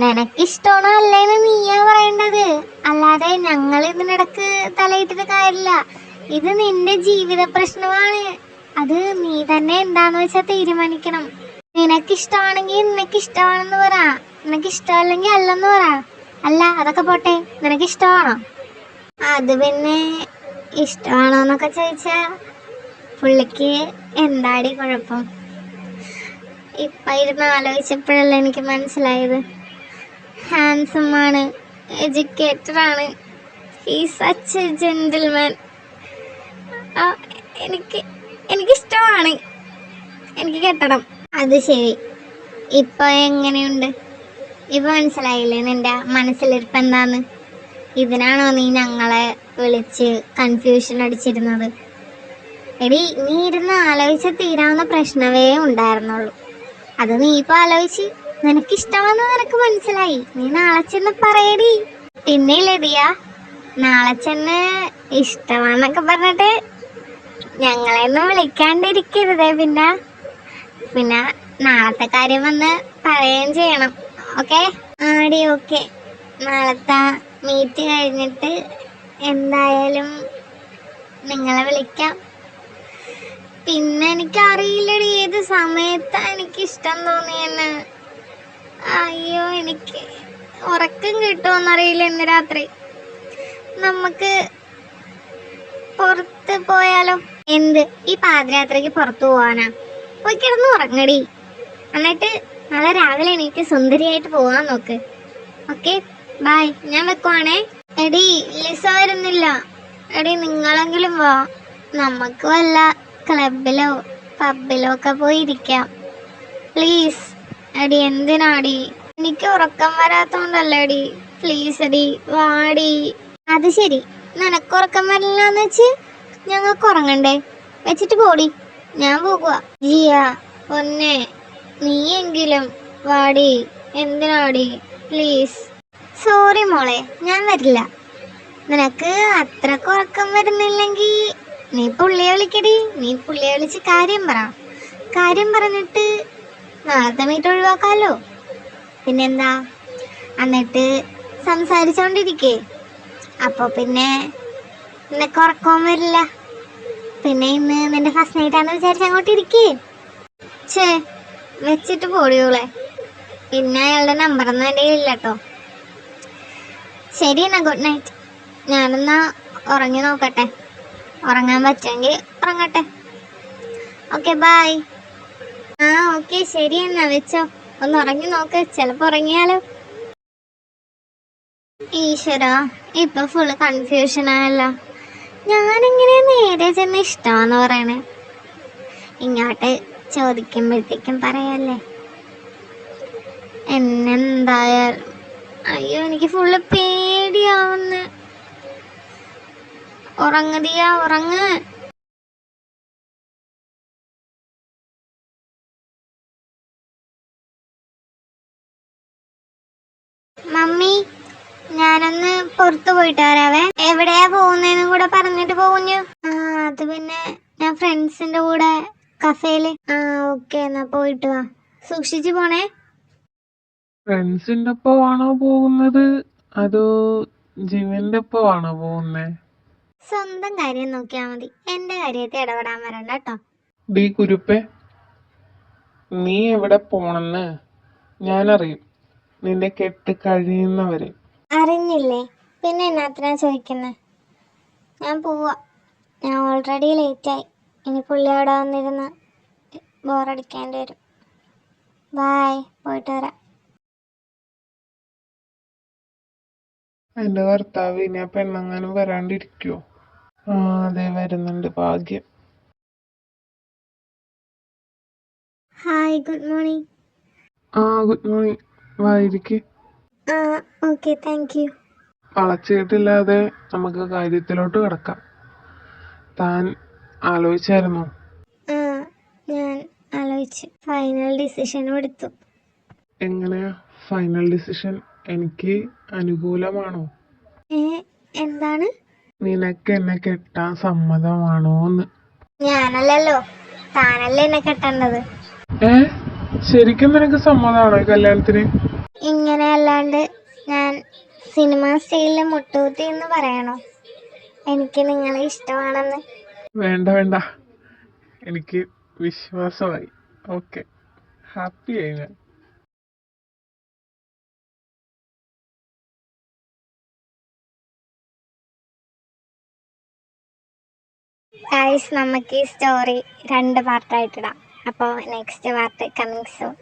നിനക്കിഷ്ടമാണോ അല്ലേന്ന് നീയാ പറയേണ്ടത്, അല്ലാതെ ഞങ്ങൾ ഇതിനിടക്ക് തലയിട്ടിട്ട് കാര്യമില്ല. ഇത് നിന്റെ ജീവിത പ്രശ്നമാണ്. അത് നീ തന്നെ എന്താന്ന് വെച്ചാൽ തീരുമാനിക്കണം. നിനക്കിഷ്ടമാണെങ്കിൽ നിനക്കിഷ്ടമാണെന്ന് പറ, നിനക്കിഷ്ടമല്ലെങ്കിൽ അല്ലെന്ന് പറ. അല്ല അതൊക്കെ പോട്ടെ, നിനക്കിഷ്ടമാണോ? അത് പിന്നെ ഇഷ്ടമാണോന്നൊക്കെ ചോദിച്ചാ പുള്ളിക്ക് എന്താടി കുഴപ്പം? ഇപ്പം ഇരുന്ന് ആലോചിച്ചപ്പോഴല്ലേ എനിക്ക് മനസ്സിലായത്. ഹാൻസം ആണ്, എഡ്യൂക്കേറ്റഡ് ആണ്, ഹീസ് സച്ച് എ ജെന്റിൽമാൻ. എനിക്കിഷ്ടമാണ്, എനിക്ക് കെട്ടണം. അത് ശരി, ഇപ്പൊ എങ്ങനെയുണ്ട്? ഇപ്പൊ മനസ്സിലായില്ലേ നിന്റെ മനസ്സിലിരിപ്പ് എന്താന്ന്? ഇതിനാണോ നീ ഞങ്ങളെ വിളിച്ച് കൺഫ്യൂഷൻ അടിച്ചിരുന്നത്? എടി, നീ ഇരുന്ന് ആലോചിച്ച് തീരാവുന്ന പ്രശ്നമേ ഉണ്ടായിരുന്നുള്ളൂ. അത് നീ ഇപ്പൊ ആലോചിച്ച് നിനക്കിഷ്ടമാണെന്ന് നിനക്ക് മനസ്സിലായി. നീ നാളെ ചെന്ന് പറയടി. പിന്നെ ലതിയ, നാളെ ചെന്ന് ഇഷ്ടമാണെന്നൊക്കെ പറഞ്ഞിട്ട് ഞങ്ങളെയൊന്നും വിളിക്കാണ്ടിരിക്കരുതേ. പിന്നെ നാളത്തെ കാര്യം വന്ന് പറയുകയും ചെയ്യണം. ഓക്കെ? ആടി ഓക്കെ. നാളത്തെ മീറ്റ് കഴിഞ്ഞിട്ട് എന്തായാലും നിങ്ങളെ വിളിക്കാം. പിന്നെ എനിക്കറിയില്ലടി ഏത് സമയത്താണ് എനിക്കിഷ്ടം തോന്നിയെന്ന്. അയ്യോ, എനിക്ക് ഉറക്കം കിട്ടുമോന്നറിയില്ല ഇന്ന് രാത്രി. നമുക്ക് പുറത്ത് പോയാലോ? എന്ത്, ഈ പാതിരാത്രിക്ക് പുറത്തു പോവാനാ? പോയി കിടന്ന് ഉറങ്ങടി. എന്നിട്ട് നാളെ രാവിലെ എണീറ്റ് സുന്ദരിയായിട്ട് പോവാൻ നോക്ക്. Okay, bye. ഞാൻ വെക്കുവാണേ. എടി ലിസ വരുന്നില്ല. എടി നിങ്ങളെങ്കിലും വാ, നമുക്ക് വല്ല ക്ലബിലോ പബ്ബിലോ ഒക്കെ പോയി ഇരിക്കാം പ്ലീസ്. എടി എന്തിനാടി? എനിക്ക് ഉറക്കം വരാത്തോണ്ടല്ലേ എടി. പ്ലീസ് എടി വാടി. അത് ശരി, നിനക്ക് ഉറക്കം വരില്ലാന്ന് വെച്ച് ഞങ്ങൾക്ക് ഉറങ്ങണ്ടേ? വെച്ചിട്ട് പോടി, ഞാൻ പോകുക. ജിയ പൊന്നെ, നീയെങ്കിലും വാടി. എന്തിനാടി? പ്ലീസ്. സോറി മോളെ, ഞാൻ വരില്ല. നിനക്ക് അത്രക്ക് ഉറക്കം വരുന്നില്ലെങ്കിൽ നീ പുള്ളിയെ വിളിക്കടി. നീ പുള്ളിയെ വിളിച്ച് കാര്യം പറ. കാര്യം പറഞ്ഞിട്ട് നാളത്തെ മീറ്റ് ഒഴിവാക്കാലോ. പിന്നെന്താ? എന്നിട്ട് സംസാരിച്ചോണ്ടിരിക്കേ. അപ്പൊ പിന്നെ നിനക്ക് ഉറക്കവും വരില്ല. പിന്നെ ഇന്ന് നിന്റെ ഫസ്റ്റ് നൈറ്റ് ആണെന്ന് വിചാരിച്ച് അങ്ങോട്ട് ഇരിക്കേ. ഛേ, വെച്ചിട്ട് പോടിയോളെ. പിന്നെ അയാളുടെ നമ്പറൊന്നും എൻ്റെ കയ്യിലില്ല കേട്ടോ. ശരി എന്നാ, ഗുഡ് നൈറ്റ്. ഞാനെന്നാ ഉറങ്ങി നോക്കട്ടെ. ഉറങ്ങാൻ പറ്റുമെങ്കിൽ ഉറങ്ങട്ടെ. Okay bye. ആ ഓക്കെ, ശരി എന്നാ വെച്ചോ. ഒന്ന് ഉറങ്ങി നോക്ക്, ചിലപ്പോൾ ഉറങ്ങിയാലോ. ഈശ്വരാ, ഇപ്പൊ ഫുള്ള് കൺഫ്യൂഷൻ ആയല്ലോ. ഞാനെങ്ങനെ നേരെ ചെന്ന് ഇഷ്ടമാന്ന് പറയണേ? ഇങ്ങോട്ട് ചോദിക്കുമ്പോഴത്തേക്കും പറയല്ലേ. എന്നെന്തായാലും അയ്യോ, എനിക്ക് ഫുള്ള് പേടിയാവുന്നു. ഉറങ്ങതിയാ, ഉറങ്ങ്. മമ്മി, ഞാനൊന്ന് പുറത്തു പോയിട്ട് വരാവേ. എവിടെയാ പോകുന്നതെന്നും കൂടെ പറഞ്ഞിട്ട് പോകുന്നു. ആ അത് പിന്നെ ഞാൻ ഫ്രണ്ട്സിന്റെ കൂടെ കഫേയില്. ആ ഓക്കെ, എന്നാ പോയിട്ട് വാ. സൂക്ഷിച്ചു പോണേ. ഫ്രണ്ട്സിന്റെ ഒപ്പമാണോ പോകുന്നത് അതോ ജിമിന്റെ ഒപ്പമാണോ പോകുന്നേ? സ്വന്തം കാര്യം നോക്കിയാ മതി, എന്റെ കാര്യത്തിൽ ഇടപെടാൻ വരണ്ട കേട്ടോ. ഡീ കുരുപ്പേ, നീ എവിടെ പോണെന്ന് ഞാനറിയും. നിന്റെ കെട്ട് കഴിയുന്നവരെ. അറിഞ്ഞില്ലേ? പിന്നെ എന്നാത്തിനാ ചോദിക്കുന്നത്? ഞാൻ പോവാ. ഞാൻ ഓൾറെഡി ലേറ്റായി. ഇനി പുള്ളി അവിടെ വന്നിരുന്ന് ബോറടിക്കേണ്ടി വരും. ബായ്, പോയിട്ട് വരാം. എന്റെ ഭർത്താവ് ഇനി ആ പെണ്ണങ്ങാനും വരാണ്ടിരിക്കുവോ? ആ അതെ, വരുന്നുണ്ട്. ഭാഗ്യം. Hi, good morning. ആ ഗുഡ് മോർണിംഗ്. വായിരിക്ക്. ആ ഓക്കെ, താങ്ക് യു. വളച്ചിട്ടില്ലാതെ നമുക്ക് കാര്യത്തിലോട്ട് കിടക്കാം. താൻ ആലോചിച്ചായിരുന്നോ? ആ ഞാൻ ആലോചിച്ചു, ഫൈനൽ ഡിസിഷനും എടുത്തു. എങ്ങനെയാ ഫൈനൽ ഡിസിഷൻ? എനിക്ക് അനുകൂലമാണോ? ഏ എന്താണ്? നിനക്ക് എന്നെ കെട്ടാൻ സമ്മതമാണോന്ന്? ഞാനല്ലല്ലോ, താനല്ലേ എന്നെ കെട്ടേണ്ടത്. ഏ ശരിക്കും നിനക്ക് സമ്മതമാണോ ഈ കല്യാണത്തിന്? ഇങ്ങനെ അല്ലാണ്ട് ഞാൻ സിനിമ സ്റ്റൈലിലെ മുട്ടൂത്തി എന്ന് പറയണോ എനിക്ക് നിങ്ങളെ ഇഷ്ടമാണെന്ന്? വേണ്ട വേണ്ട, എനിക്ക് വിശ്വാസമായി. ഓക്കെ, ഹാപ്പിയായി ഞാൻ. ഗൈസ്, നമുക്ക് ഈ സ്റ്റോറി 2 പാർട്ടായിട്ടിടാം. അപ്പോൾ നെക്സ്റ്റ് പാർട്ട് കമ്മിങ് സൂൺ.